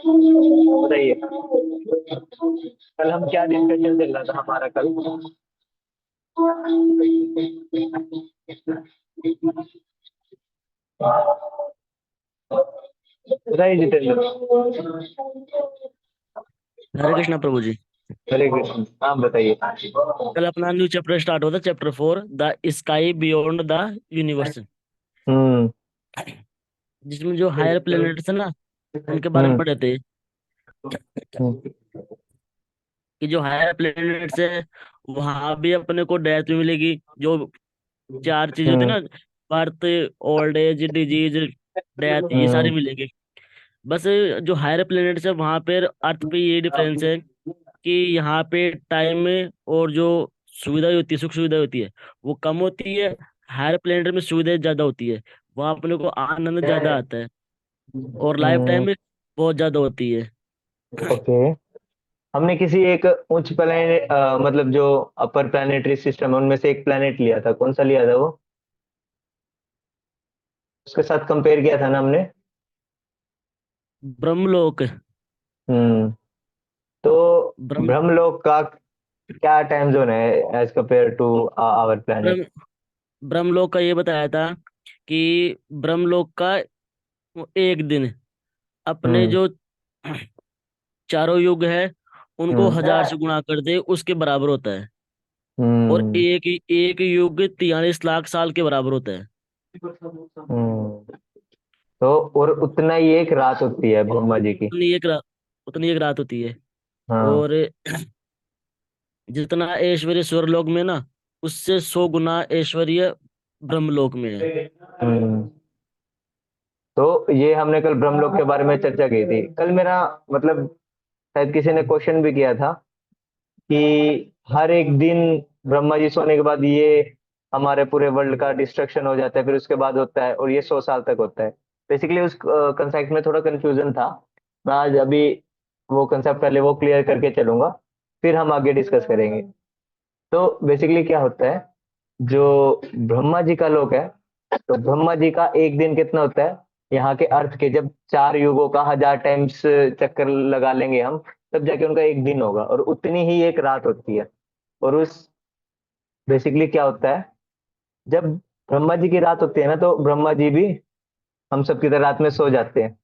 बताइए, कल हम क्या डिस्कशन चल रहा था हमारा कल? बताइए जितेंद्र। हरे कृष्णा प्रभु जी। हरे कृष्ण, हाँ बताइए। कल अपना न्यू चैप्टर स्टार्ट होता, chapter 4, the sky beyond the universe, hmm. जिसमें जो हायर प्लेनेट्स है ना, उनके बारे में हम्म। पढ़े थे। हम्म। कि जो हायर प्लेनेट्स है, वहां भी अपने को डेथ भी मिलेगी। जो चार चीज होती है हम्म। ना, birth, old age, disease, death, ये सारी हम्म। मिलेंगे। बस जो हायर प्लेनेट्स है वहां पे, अर्थ पे ये डिफरेंस है कि यहाँ पे टाइम में और जो सुविधा होती है, सुख सुविधा होती है, वो कम होती है। हायर प्लेनेट में सुविधाएं ज्यादा होती है, वहां अपने को आनंद ज्यादा आता है, और लाइफ टाइम हम्म। में बहुत ज्यादा होती है। ओके। हमने किसी एक उच्च प्लेनेट, मतलब जो अपर प्लानिटरी सिस्टम है उनमें से एक प्लेनेट लिया था, कौन सा लिया था वो? उसके साथ कंपेयर किया था ना हमने। ब्रह्मलोक। हम्म। तो ब्रह्म ब्रह्मलोक का क्या टाइम जोन है as compare to our planet? Brahma Brahmalok का ये बताया था कि ब्रह्मलोक का वो एक दिन अपने हम्म। जो चारों युग है उनको हम्म। 1000 से गुणा कर दे, उसके बराबर होता है। और हम्म। एक युग 43 लाख साल के बराबर होता है। हम्म। तो और उतना ही एक रात होती है ब्रह्मा जी की। उतनी एक रात उतनी एक रात होती है। हाँ। और जितना ऐश्वर्य स्वर्गलोक में ना, उससे 100 गुना ऐश्वर्य ब्रह्मलोक में है। हम्म। तो ये हमने कल ब्रह्मलोक के बारे में चर्चा की थी कल। मेरा मतलब शायद किसी ने क्वेश्चन भी किया था कि हर एक दिन ब्रह्मा जी सोने के बाद ये हमारे पूरे वर्ल्ड का डिस्ट्रक्शन हो जाता है, फिर उसके बाद होता है और ये 100 साल तक होता है। बेसिकली उस कंसेप्ट में थोड़ा कंफ्यूजन था। मैं आज अभी वो कंसेप्ट पहले वो क्लियर करके चलूंगा, फिर हम आगे डिस्कस करेंगे। तो बेसिकली क्या होता है, जो ब्रह्मा जी का लोक है, तो ब्रह्मा जी का एक दिन कितना होता है? यहाँ के अर्थ के जब 4 युगों का 1000 टाइम्स चक्कर लगा लेंगे हम, तब जाके उनका एक दिन होगा, और उतनी ही एक रात होती है। और उस बेसिकली क्या होता है, जब ब्रह्मा जी की रात होती है ना, तो ब्रह्मा जी भी हम सब की तरह रात में सो जाते हैं।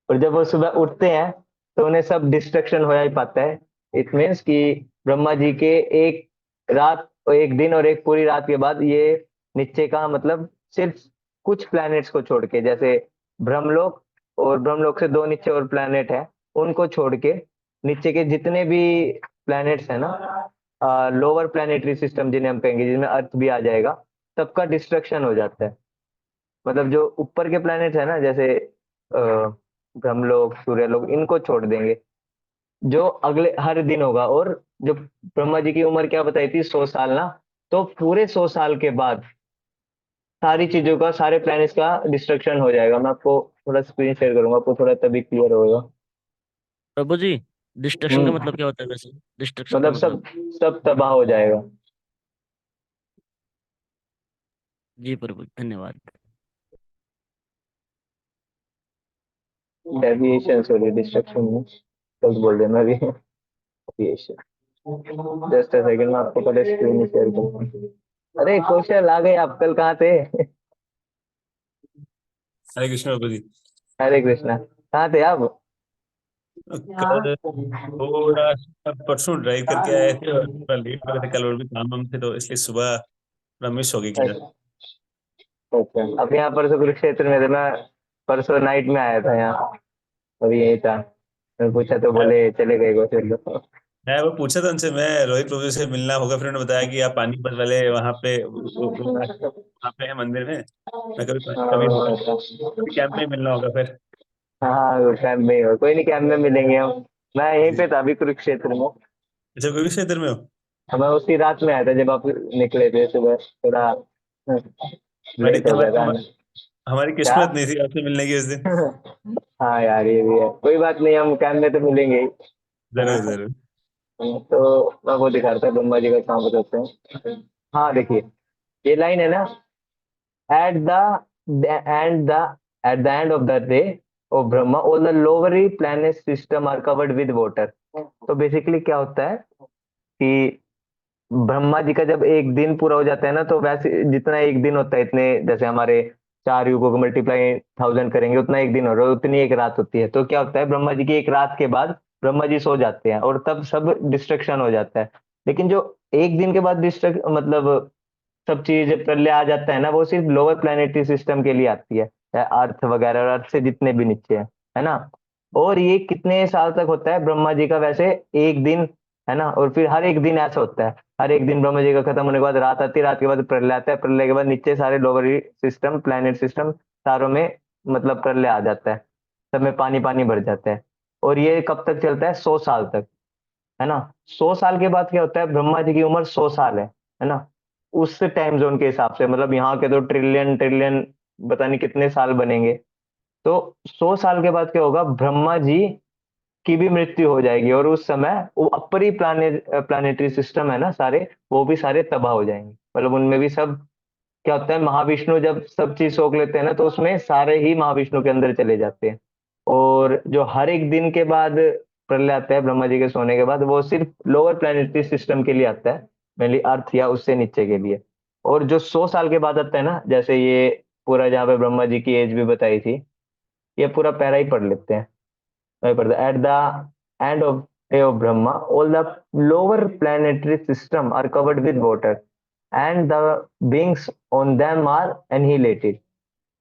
और जब वो सुबह उठते हैं तो उन्हें सब डिस्ट्रक्शन हो ही पाता है। इट मीन्स कि ब्रह्मा जी के एक रात और एक दिन और एक पूरी रात के बाद ये नीचे का मतलब सिर्फ कुछ प्लैनेट्स को छोड़ के, जैसे ब्रह्मलोक और ब्रह्मलोक से दो नीचे और प्लैनेट है, उनको छोड़ के नीचे के जितने भी प्लैनेट्स है ना, लोअर प्लैनेटरी सिस्टम जिन्हें हम कहेंगे, जिसमें अर्थ भी आ जाएगा, सबका डिस्ट्रक्शन हो जाता है। मतलब जो ऊपर के प्लैनेट है ना, जैसे ब्रह्मलोक, सूर्यलोक, इनको छोड़ देंगे जो अगले हर दिन होगा। और जो ब्रह्मा जी की उम्र क्या बताई थी, 100 साल ना, तो पूरे 100 साल के बाद सारी चीजों का, सारे प्लैनेट्स का डिस्ट्रक्शन हो जाएगा। मैं आपको थोड़ा स्क्रीन शेयर करूंगा, आपको थोड़ा तभी क्लियर होगा। प्रभु जी, डिस्ट्रक्शन का मतलब हम्म। क्या होता है वैसे? डिस्ट्रक्शन का मतलब मतलब? सब सब तबाह हो जाएगा। जी प्रभु, धन्यवाद। डेविएशन, सॉरी डिस्ट्रक्शन में गलत बोल रहे हैं मैं भी। डेविएशन। जस्ट अ सेकंड, मैं आपको पहले स्क्रीन शेयर करूंगा। अरे कौशल आ गए आप, कल कहाँ थे? हरे कृष्ण बाबू जी। हरे कृष्णा, कहाँ थे आप? कल थोड़ा परसों ड्राइव करके आए थे और थोड़ा लेट हो गए थे कल, और भी काम वाम थे तो इसलिए सुबह थोड़ा मिस हो गई क्लास। अच्छा। अच्छा, अब यहाँ परसों कुरुक्षेत्र में थे मैं। परसों नाइट में आया था यहाँ, अभी यही था। मैं पूछा तो मैं बोले चले गए कौशल तो। मैं वो पूछा था उनसे, मैं रोहित प्रभु से मिलना होगा, फिर उन्होंने बताया कि आप पानीपत वाले वहाँ पे है मंदिर में। मैं कभी कभी होगा, कभी कैंप में ही मिलना होगा फिर। हाँ कैंप में ही हो, कोई नहीं, कैंप में मिलेंगे हम। मैं यहीं जी। पे था अभी कुरुक्षेत्र में। अच्छा, कोई क्षेत्र में हो? मैं उसी रात में आया था जब आप निकले थे सुबह, थोड़ा हमारी लेट हो गया था हमारी आने। हमारी क्या? किस्मत नहीं थी आपसे मिलने की उस दिन। हाँ यार, ये भी है, कोई बात नहीं, हम कैंप में तो मिलेंगे ही। जरूर हाँ, जरूर। तो मैं वो दिखा रहा था ब्रह्मा जी का काम बताते हैं। हाँ देखिए, ये लाइन है ना, eight the and the eight the end of the day of Brahma, all the lower planet system are covered with water. तो बेसिकली क्या होता है कि ब्रह्मा जी का जब एक दिन पूरा हो जाता है ना, तो वैसे जितना एक दिन होता है, इतने जैसे हमारे 4 युगों को मल्टीप्लाई 1000 करेंगे उतना एक दिन हो रहा है, उतनी एक रात होती है। तो क्या होता है, ब्रह्मा जी की एक रात के बाद ब्रह्मा जी सो जाते हैं और तब सब डिस्ट्रक्शन हो जाता है। लेकिन जो एक दिन के बाद डिस्ट्रक्ट मतलब सब चीज प्रलय आ जाता है ना, वो सिर्फ लोअर प्लानिटरी सिस्टम के लिए आती है, अर्थ वगैरह और अर्थ से जितने भी नीचे है ना। और ये कितने साल तक होता है ब्रह्मा जी का, वैसे एक दिन, है ना। और फिर हर एक दिन ऐसा होता है, हर एक दिन ब्रह्मा जी का खत्म होने के बाद रात आती है, रात के बाद प्रलय आता है, प्रलय के बाद नीचे सारे लोअर सिस्टम प्लैनेट सिस्टम सारों में मतलब प्रलय आ जाता है, सब में पानी पानी भर जाता है। और ये कब तक चलता है, 100 साल तक, है ना। 100 साल के बाद क्या होता है, ब्रह्मा जी की उम्र 100 साल है ना। उस टाइम जोन के हिसाब से मतलब यहाँ के तो ट्रिलियन ट्रिलियन पता नहीं कितने साल बनेंगे। तो 100 साल के बाद क्या होगा, ब्रह्मा जी की भी मृत्यु हो जाएगी, और उस समय वो अपर ही प्लानिटरी सिस्टम है ना सारे, वो भी सारे तबाह हो जाएंगे। मतलब उनमें भी सब क्या होता है, महाविष्णु जब सब चीज सोख लेते हैं ना, तो उसमें सारे ही महाविष्णु के अंदर चले जाते हैं। और जो हर एक दिन के बाद प्रलय आता है ब्रह्मा जी के सोने के बाद, वो सिर्फ लोअर प्लानिटरी सिस्टम के लिए आता है, मेनली अर्थ या उससे नीचे के लिए। और जो 100 साल के बाद आता है ना, जैसे ये पूरा जहाँ पे ब्रह्मा जी की एज भी बताई थी, ये पूरा पैरा ही पढ़ लेते हैं। वही पढ़ते हैं, at the end of day of Brahma all the lower planetary system are covered with water and the beings on them are annihilated.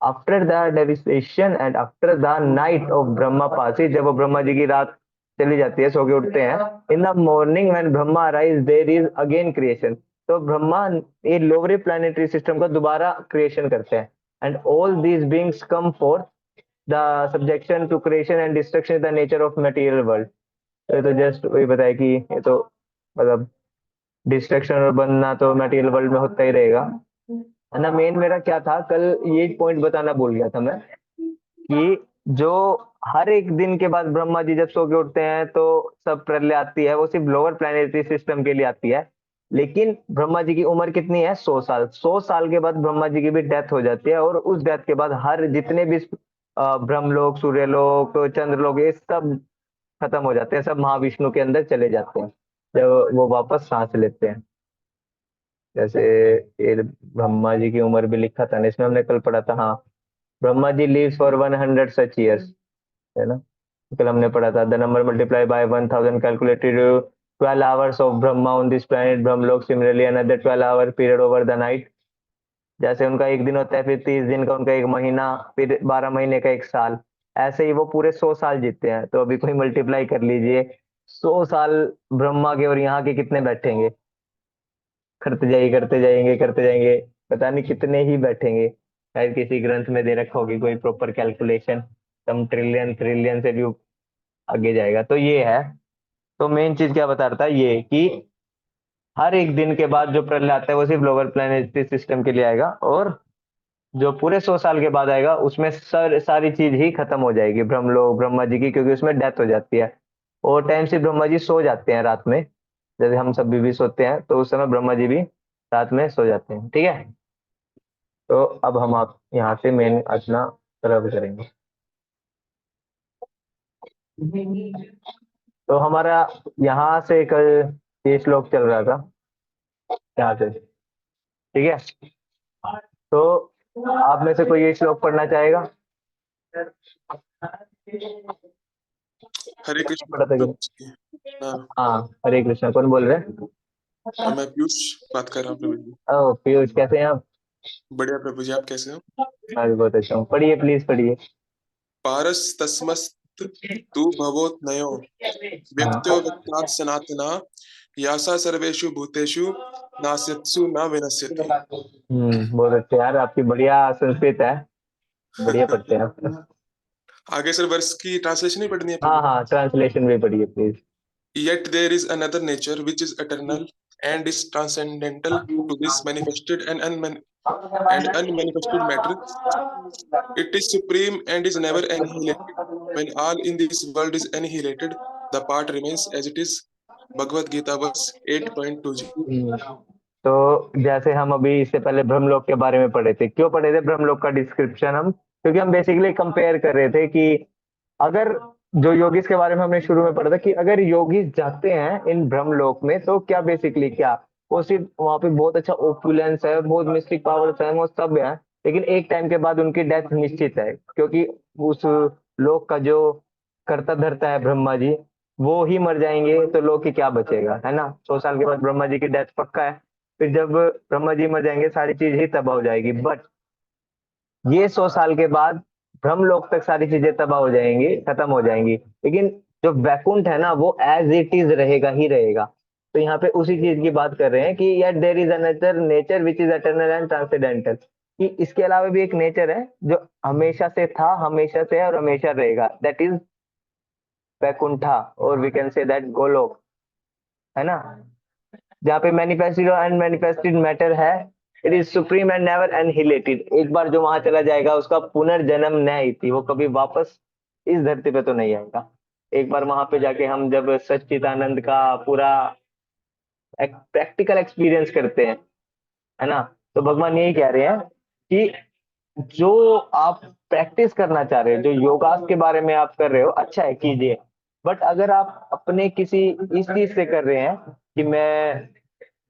After the devastation and after the night of Brahma passes, जब वो ब्रह्मा जी की रात चली जाती है, सो के उठते हैं, in the morning when Brahma arise there is again creation. तो ब्रह्मा ये लोअर प्लानिटरी सिस्टम का दोबारा क्रिएशन करते हैं, and all these beings come forth. The subjection to creation and destruction is the nature of material world. तो ये तो just वही बताया कि ये तो मतलब डिस्ट्रक्शन और बनना तो मटेरियल वर्ल्ड में होता ही रहेगा, है ना। मेन मेरा क्या था कल, ये पॉइंट बताना भूल गया था मैं, कि जो हर एक दिन के बाद ब्रह्मा जी जब सो के उठते हैं तो सब प्रलय आती है, वो सिर्फ लोअर प्लानिटरी सिस्टम के लिए आती है। लेकिन ब्रह्मा जी की उम्र कितनी है, 100 साल। 100 साल के बाद ब्रह्मा जी की भी डेथ हो जाती है, और उस डेथ के बाद हर जितने भी ब्रह्मलोक, सूर्यलोक, चंद्रलोक, ये सब खत्म हो जाते हैं, सब महाविष्णु के अंदर चले जाते हैं जब वो वापस सांस लेते हैं। जैसे ये ब्रह्मा जी की उम्र भी लिखा था ना इसमें, हमने कल पढ़ा था, हाँ। Brahma ji lives for 100 such years, है ना। कल हमने पढ़ा था, the number multiply by 1000 calculated 12 hours of Brahma on this planet Brahmalok, similarly another 12 hour period over the night. जैसे उनका एक दिन होता है, फिर 30 दिन का उनका एक महीना, फिर 12 महीने का एक साल, ऐसे ही वो पूरे 100 साल जीते हैं। तो अभी कोई मल्टीप्लाई कर लीजिए, 100 साल ब्रह्मा के और यहाँ के कितने बैठेंगे, करते जाइए करते जाएंगे करते जाएंगे, पता नहीं कितने ही बैठेंगे। शायद किसी ग्रंथ में दे रखा होगी कोई प्रॉपर कैलकुलेशन, सम ट्रिलियन ट्रिलियन से भी आगे जाएगा। तो ये है, तो मेन चीज क्या बता रहा था ये, कि हर एक दिन के बाद जो प्रलय आता है वो सिर्फ लोअर प्लानिटरी सिस्टम के लिए आएगा, और जो पूरे 100 साल के बाद आएगा उसमें सारी चीज ही खत्म हो जाएगी, ब्रह्मलोक ब्रह्मा जी की, क्योंकि उसमें डेथ हो जाती है। और टाइम से ब्रह्मा जी सो जाते हैं रात में, जैसे हम सब भी सोते हैं, तो उस समय ब्रह्मा जी भी रात में सो जाते हैं, ठीक है। तो अब हम आप यहाँ से मेन अपना प्रारंभ करेंगे। तो हमारा यहाँ से कल ये श्लोक चल रहा था, यहाँ से, ठीक है। तो आप में से कोई ये श्लोक पढ़ना चाहेगा? हरे कृष्ण पढ़ा था प्रभु कि? जी। हाँ, हाँ, हरे कृष्णा। कौन बोल रहे हैं? मैं पीयूष बात कर रहा हूँ प्रभु जी। ओ पीयूष, कैसे हैं आप? बढ़िया प्रभु जी, आप कैसे हो? मैं भी बहुत अच्छा हूँ। पढ़िए, प्लीज पढ़िए। पारस तस्मस्त तु भवोत्नयो व्यक्त्यो व्यक्तात् सनातना यासा सर्वेषु भूतेषु नास्यत्सु न विनश्यति। बहुत अच्छे यार, आपकी बढ़िया संस्कृत है, बढ़िया पढ़ते हैं आप। आगे सर वर्ष की ट्रांसलेशन ही पढ़नी है हाँ प्रभु? हाँ, ट्रांसलेशन भी पढ़िए please. Yet there is another nature which is eternal and is transcendental to this manifested and unmanifested matter. It is supreme and is never annihilated. When all in this world is annihilated, the part remains as it is. Bhagavad Gita verse 8.2 जी। तो जैसे हम अभी इससे पहले ब्रह्मलोक के बारे में पढ़े थे, क्यों पढ़े थे ब्रह्मलोक का डिस्क्रिप्शन हम, क्योंकि हम बेसिकली कंपेयर कर रहे थे कि अगर जो योगीज के बारे में हमने शुरू में पढ़ा था कि अगर योगीज जाते हैं इन ब्रह्मलोक में तो क्या बेसिकली क्या वो सिर्फ वहां पे बहुत अच्छा ओपुलेंस है, बहुत मिस्टिक पावर्स है, वो सब है, लेकिन एक टाइम के बाद उनकी डेथ निश्चित है, क्योंकि उस लोक का जो कर्ता धर्ता है ब्रह्मा जी, वो ही मर जाएंगे तो लोक की क्या बचेगा, है ना। 100 साल के बाद ब्रह्मा जी की डेथ पक्का है। फिर जब ब्रह्मा जी मर जाएंगे सारी चीज ही तबाह हो जाएगी। बट ये 100 साल के बाद ब्रह्मलोक तक सारी चीजें तबाह हो जाएंगी, खत्म हो जाएंगी, लेकिन जो वैकुंठ है ना वो एज इट इज रहेगा ही रहेगा। तो यहाँ पे उसी चीज की बात कर रहे हैं कि यार there is another nature which is eternal and transcendental, कि इसके अलावा भी एक नेचर है जो हमेशा से था, हमेशा से है और हमेशा रहेगा, दैट इज वैकुंठा, और we can say that Golok, है ना, जहाँ पे मैनिफेस्टेड और अनमैनिफेस्टेड मैटर है। It is supreme and never annihilated. एक बार जो वहां चला जाएगा उसका पुनर्जन्म नहीं थी, वो कभी वापस इस धरती पे तो नहीं आएगा। एक बार वहां पे जाके हम जब सच्चिदानंद का पूरा एक प्रैक्टिकल एक्सपीरियंस करते हैं, है ना, तो भगवान यही कह रहे हैं कि जो आप प्रैक्टिस करना चाह रहे हो, जो योगास के बारे में आप कर रहे हो, अच्छा है कीजिए, बट अगर आप अपने किसी इस चीज से कर रहे हैं कि मैं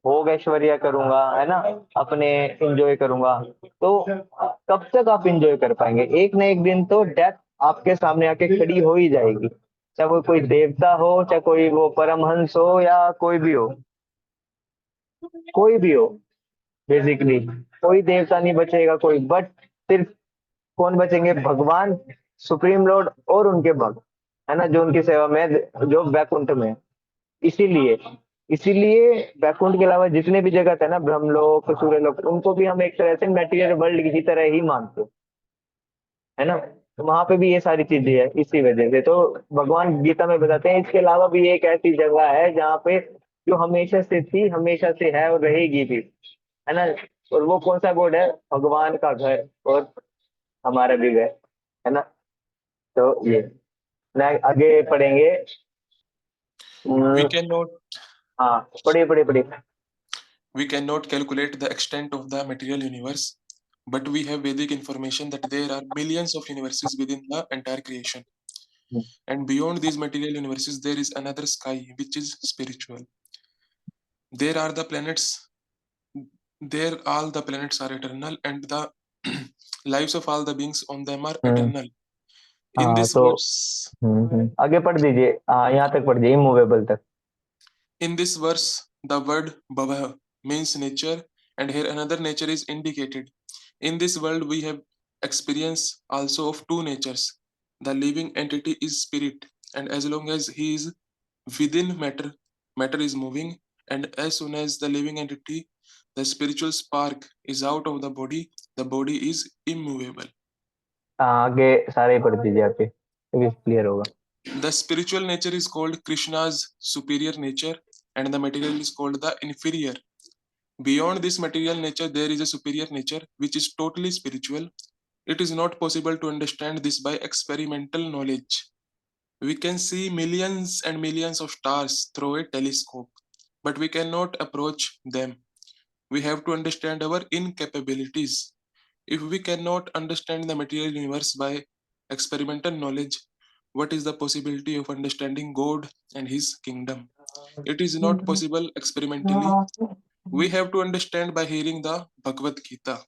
भोग ऐश्वर्या करूंगा, है ना, अपने इंजॉय करूंगा, तो कब तक आप इंजॉय कर पाएंगे। एक न एक दिन तो डेथ आपके सामने आके खड़ी हो ही जाएगी, चाहे वो कोई देवता हो, चाहे कोई वो परमहंस हो, या कोई भी हो, कोई भी हो। बेसिकली कोई देवता नहीं बचेगा कोई, बट सिर्फ कौन बचेंगे, भगवान सुप्रीम लॉर्ड और उनके भक्त, है ना, जो उनकी सेवा में है, जो वैकुंठ में है। इसीलिए इसीलिए वैकुंठ के अलावा जितने भी जगत है ना, ब्रह्मलोक सूर्यलोक, उनको भी हम एक तरह से मेटीरियल वर्ल्ड की तरह ही मानते हैं, है ना। तो वहां पे भी ये सारी चीजें है, इसी वजह से तो भगवान गीता में बताते हैं इसके अलावा भी एक ऐसी जगह है जहाँ पे जो हमेशा से थी, हमेशा से है और रहेगी भी, है ना। और वो कौन सा बोर्ड है, भगवान का घर और हमारा भी घर, है ना। तो ये मैं आगे पढ़ेंगे। We हम्म, cannot हाँ, पढ़िए पढ़िए पढ़िए। we cannot calculate the extent of the material universe, but we have Vedic information that there are millions of universes within the entire creation. And beyond these material universes, there is another sky which is spiritual. There are the planets, there all the planets are eternal, and the lives of all the beings on them are hmm, eternal. In हाँ this तो verse, आगे पढ़ दीजिए, हाँ यहाँ तक पढ़ दीजिए, इमूवेबल तक। in this verse, the word bhava means nature, and here another nature is indicated. In this world, we have experience also of two natures. The living entity is spirit, and as long as he is within matter, matter is moving, and as soon as the living entity, the spiritual spark, is out of the body is immovable. हाँ, आगे सारे ही पढ़ दीजिए आपके, तभी clear होगा। The spiritual nature is called Krishna's superior nature, and the material is called the inferior. Beyond this material nature, there is a superior nature which is totally spiritual. It is not possible to understand this by experimental knowledge. We can see millions and millions of stars through a telescope, but we cannot approach them. We have to understand our incapabilities. If we cannot understand the material universe by experimental knowledge, what is the possibility of understanding God and His kingdom? It is not possible experimentally. We have to understand by hearing the Bhagavad Gita.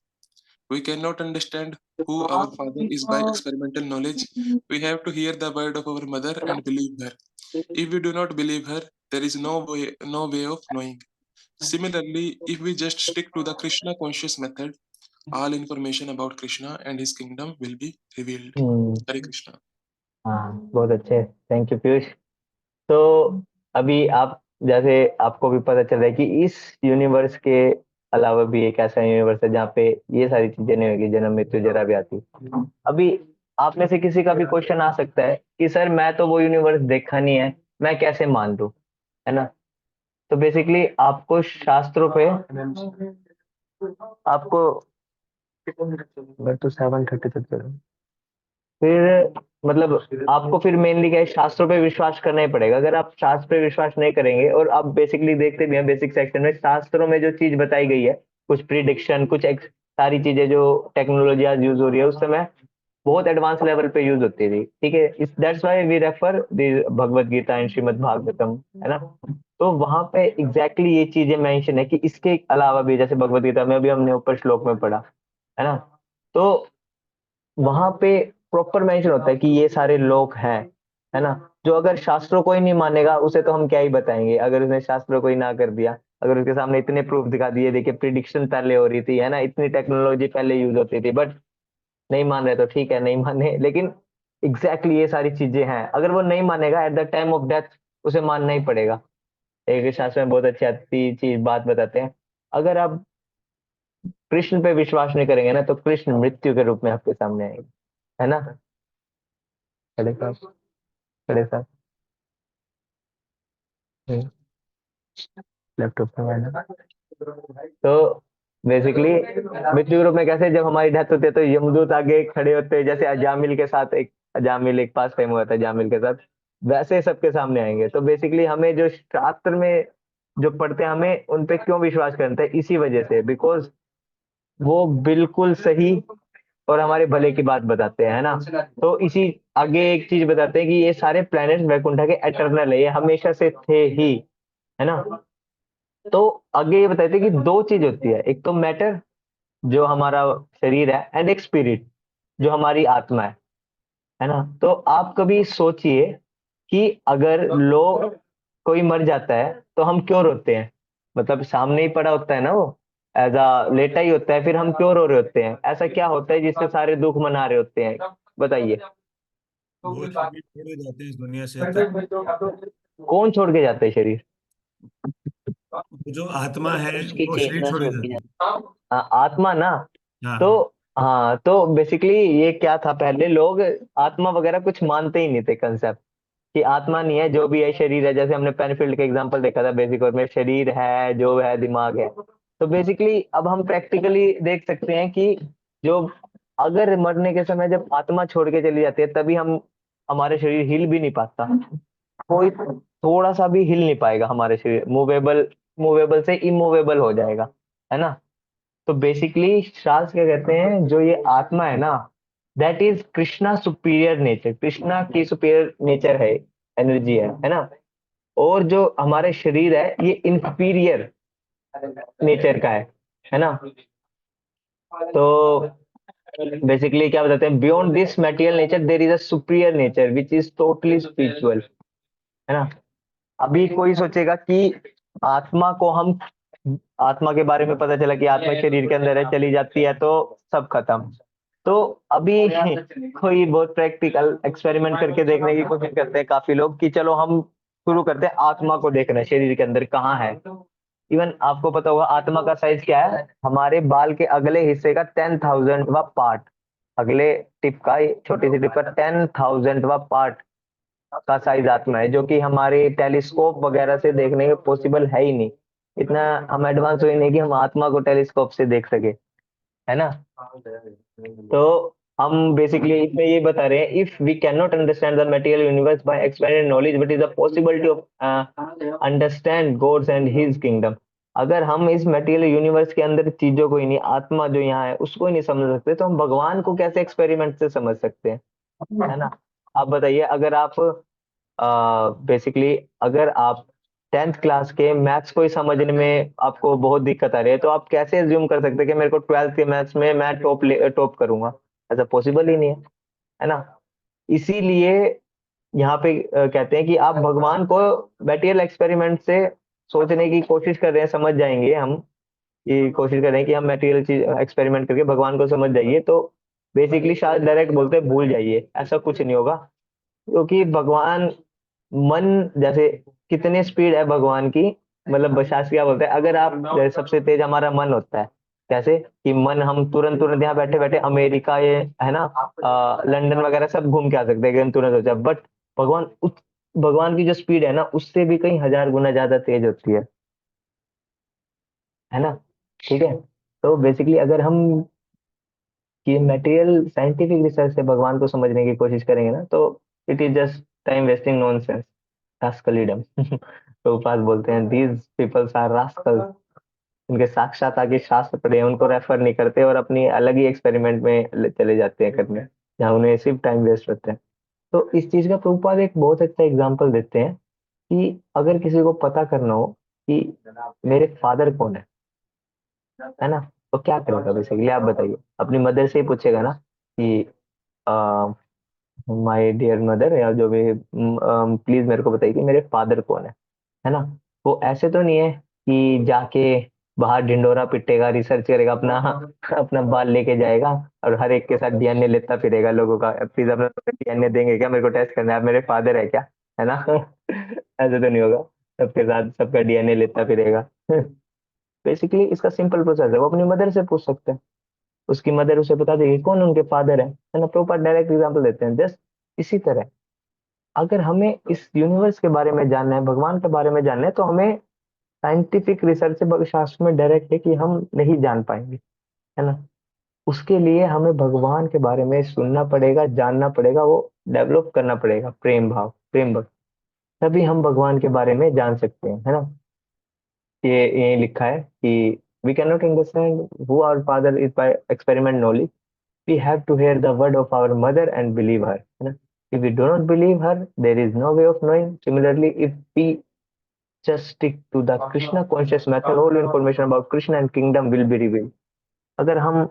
We cannot understand who our father is by experimental knowledge. We have to hear the word of our mother and believe her. If we do not believe her, there is no way of knowing. Similarly, if we just stick to the Krishna conscious method, all information about Krishna and his kingdom will be revealed. Hare Krishna. हाँ, बहुत अच्छे, thank you Piyush. तो अभी आप जैसे आपको भी पता चल रहा है कि इस यूनिवर्स के अलावा भी एक ऐसा यूनिवर्स है जहाँ पे ये सारी चीजें नहीं होगी, जन्म मृत्यु जरा भी आती। अभी आप में से किसी का भी क्वेश्चन आ सकता है कि सर मैं तो वो यूनिवर्स देखा नहीं है, मैं कैसे मान लूं, है ना। तो बेसिकली आपको शास्त्रों पे आपको मैं तो 7:30 तक चलूं। फिर मतलब आपको फिर मेनली क्या है, शास्त्रों पे विश्वास करना ही पड़ेगा। अगर आप शास्त्र पे विश्वास नहीं करेंगे, और आप बेसिकली देखते भी हैं बेसिक सेक्शन में शास्त्रों में जो चीज बताई गई है, कुछ प्रिडिक्शन, सारी चीजें जो टेक्नोलॉजी आज यूज हो रही है, उस समय बहुत एडवांस लेवल पे यूज होती थी, ठीक है। इस that's why we refer the Bhagavad Gita and Shrimad Bhagavatam, है ना। तो वहां पे एग्जैक्टली ये चीजें मेंशन है कि इसके अलावा भी, जैसे भगवत गीता में अभी हमने ऊपर श्लोक में पढ़ा, है ना, तो वहां पे प्रॉपर मेंशन होता है कि ये सारे लोग हैं, है ना। जो अगर शास्त्रों को ही नहीं मानेगा उसे तो हम क्या ही बताएंगे, अगर उसने शास्त्रों को ही ना कर दिया, अगर उसके सामने इतने प्रूफ दिखा दिए, देखिए प्रिडिक्शन पहले हो रही थी, है ना, इतनी टेक्नोलॉजी पहले यूज होती थी, बट नहीं मान रहे तो ठीक है, नहीं माने, लेकिन एग्जैक्टली ये सारी चीजें हैं, अगर वो नहीं मानेगा at the time of death उसे मानना ही पड़ेगा। एक शास्त्र में बहुत अच्छी आती चीज बात बताते हैं, अगर आप कृष्ण पे विश्वास नहीं करेंगे ना, तो कृष्ण मृत्यु के रूप में आपके सामने आएंगे, है ना। खड़े साहब, खड़े साहब, लैपटॉप पे है ना। तो बेसिकली मृत्यु के रूप में कैसे, जब हमारी डेथ होती है तो यमदूत आगे खड़े होते हैं, जैसे अजामिल के साथ, एक अजामिल एक पास टाइम हुआ था अजामिल के साथ, वैसे सबके सामने आएंगे। तो बेसिकली हमें जो शास्त्र में जो पढ़ते हैं, हमें उन पे क्यों विश्वास करते हैं, इसी वजह से, बिकॉज वो बिल्कुल सही और हमारे भले की बात बताते हैं, है ना। तो इसी आगे एक चीज बताते हैं कि ये सारे प्लैनेट्स वैकुंठ के एटर्नल है, ये हमेशा से थे ही, है ना। तो आगे ये बताते हैं कि दो चीज होती है, एक तो मैटर जो हमारा शरीर है, एंड एक स्पिरिट जो हमारी आत्मा है ना। तो आप कभी सोचिए कि अगर लोग, कोई मर जाता है तो हम क्यों रोते हैं, मतलब सामने ही पड़ा होता है ना वो, एज अ लेटा ही होता है, फिर हम क्यों रो रहे होते हैं, ऐसा क्या होता है जिससे सारे दुख मना रहे होते हैं, बताइए। वो शरीर छोड़ जाते हैं इस दुनिया से, तब कौन छोड़ के जाते हैं शरीर? वो जो आत्मा है उसकी वो शरीर चेतना छोड़ के छोड़ के जाती है। जाती हाँ, आत्मा ना। तो हाँ। हाँ, तो बेसिकली ये क्या था, पहले लोग आत्मा वगैरह कुछ मानते ही नहीं थे, कंसेप्ट कि आत्मा नहीं है, जो भी है शरीर है। जैसे हमने पेनफील्ड का एग्जांपल देखा था बेसिक और में, शरीर है, जो है दिमाग है। तो बेसिकली अब हम प्रैक्टिकली देख सकते हैं कि जो, अगर मरने के समय जब आत्मा छोड़ के चली जाती है, तभी हम, हमारे शरीर हिल भी नहीं पाता, कोई थोड़ा सा भी हिल नहीं पाएगा, हमारे शरीर मूवेबल, मूवेबल से इमूवेबल हो जाएगा, है ना। तो बेसिकली शास्त्र क्या कहते हैं, जो ये आत्मा है ना, that is Krishna superior nature, Krishna की सुपीरियर नेचर है, एनर्जी है ना। और जो हमारे शरीर है ये इंफीरियर नेचर का है ना। तो बेसिकली क्या बताते हैं, beyond this material nature there is a superior nature which is totally spiritual, है ना। अभी कोई सोचेगा कि आत्मा को हम, आत्मा के बारे में पता चला कि आत्मा शरीर के अंदर है, चली जाती है तो सब खत्म। तो अभी कोई बहुत प्रैक्टिकल एक्सपेरिमेंट करके देखने की कोशिश करते हैं काफी लोग, कि चलो हम शुरू करते हैं आत्मा को देखना, शरीर के अंदर कहाँ है। इवन आपको पता होगा आत्मा का साइज क्या है, हमारे बाल के अगले हिस्से का 10,000वां पार्ट, अगले टिप का, छोटी सी टिप का 10,000वां पार्ट का साइज आत्मा है, जो कि हमारे टेलीस्कोप वगैरह से देखने के पॉसिबल है ही नहीं। इतना हम एडवांस हुए नहीं कि हम आत्मा को टेलीस्कोप से देख सके, है ना। तो हम बेसिकली इसमें ये बता रहे हैं, if we can not understand the material universe by experiment knowledge, but is the possibility of understand gods and his kingdom. अगर हम इस मटेरियल यूनिवर्स के अंदर चीजों को ही नहीं, आत्मा जो यहाँ है उसको ही नहीं समझ सकते, तो हम भगवान को कैसे एक्सपेरिमेंट से समझ सकते हैं, है ना। आप बताइए, अगर आप बेसिकली अगर आप 10th क्लास के मैथ्स को ही समझने में आपको बहुत दिक्कत आ रही है, तो आप कैसे एज्यूम कर सकते हैं कि मेरे को 12th के मैथ्स में मैं टॉप करूंगा, ऐसा पॉसिबल ही नहीं है ना। इसीलिए यहाँ पे कहते हैं कि आप भगवान को बैटियल एक्सपेरिमेंट से सोचने की कोशिश कर रहे हैं, समझ जाएंगे हम, ये कोशिश कर रहे हैं कि हम मटेरियल चीज एक्सपेरिमेंट करके भगवान को समझ जाइए, तो बेसिकली शायद डायरेक्ट बोलते हैं भूल जाइए, ऐसा कुछ नहीं होगा। क्योंकि भगवान, मन जैसे, कितने स्पीड है भगवान की, मतलब शास्त्र क्या बोलते हैं, अगर आप जैसे सबसे तेज हमारा मन होता है, कैसे कि मन हम तुरंत तुरंत यहाँ बैठे बैठे अमेरिका, ये है ना, लंदन वगैरह सब घूम के आ सकते हैं तुरंत हो जाए, बट भगवान भगवान की जो स्पीड है ना, उससे भी कई हजार गुना ज्यादा तेज होती है ना। ठीक है। तो बेसिकली अगर हम ये मटेरियल साइंटिफिक रिसर्च से भगवान को समझने की कोशिश करेंगे ना, तो it is just time wasting nonsense, rascaldom. तो उपास बोलते हैं दीज पीपल्स आर रास्कल, उनके साक्षात आगे शास्त्र पढ़े हैं, उनको रेफर नहीं करते और अपनी अलग ही एक्सपेरिमेंट में चले जाते हैं करने। जहाँ उन्हें सिर्फ टाइम वेस्ट होता है। तो इस चीज का प्रभुपाद एक बहुत अच्छा एग्जाम्पल देते हैं कि अगर किसी को पता करना हो कि मेरे फादर कौन है ना, तो क्या करेगा बेसिकली आप बताइए। अपनी मदर से ही पूछेगा ना कि माय डियर मदर या जो भी, प्लीज मेरे को बताइए कि मेरे फादर कौन है ना। वो ऐसे तो नहीं है कि जाके बाहर ढिंडोरा पिटेगा, रिसर्च करेगा, अपना अपना बाल लेके जाएगा और हर एक के साथ डीएनए लेता फिरेगा लोगों का, प्लीज अपना डीएनए देंगे क्या, मेरे को टेस्ट करना है, आप मेरे फादर है क्या, है ना। ऐसे तो नहीं होगा, सबके साथ सबका डीएनए लेता फिरेगा। बेसिकली इसका सिंपल प्रोसेस है, वो अपनी मदर से पूछ सकते हैं, उसकी मदर उसे बता देगी कौन उनके फादर है ना। प्रॉपर डायरेक्ट एग्जाम्पल देते हैं। जस्ट इसी तरह अगर हमें इस यूनिवर्स के बारे में जानना है, भगवान के बारे में जानना है, तो हमें साइंटिफिक रिसर्च से शास्त्र में डायरेक्ट है कि हम नहीं जान पाएंगे, है ना। उसके लिए हमें भगवान के बारे में सुनना पड़ेगा, जानना पड़ेगा, वो डेवलप करना पड़ेगा, प्रेम भाव, प्रेम भक्ति, तभी हम भगवान के बारे में जान सकते हैं, है ना। ये लिखा है कि we can not understand who our father is by experiment knowledge, we have to hear the word of our mother and believe her, है ना। If we do not believe her, there is no way of knowing. Similarly, if we just stick to the Krishna conscious method, all information about Krishna and kingdom will be revealed. अगर हम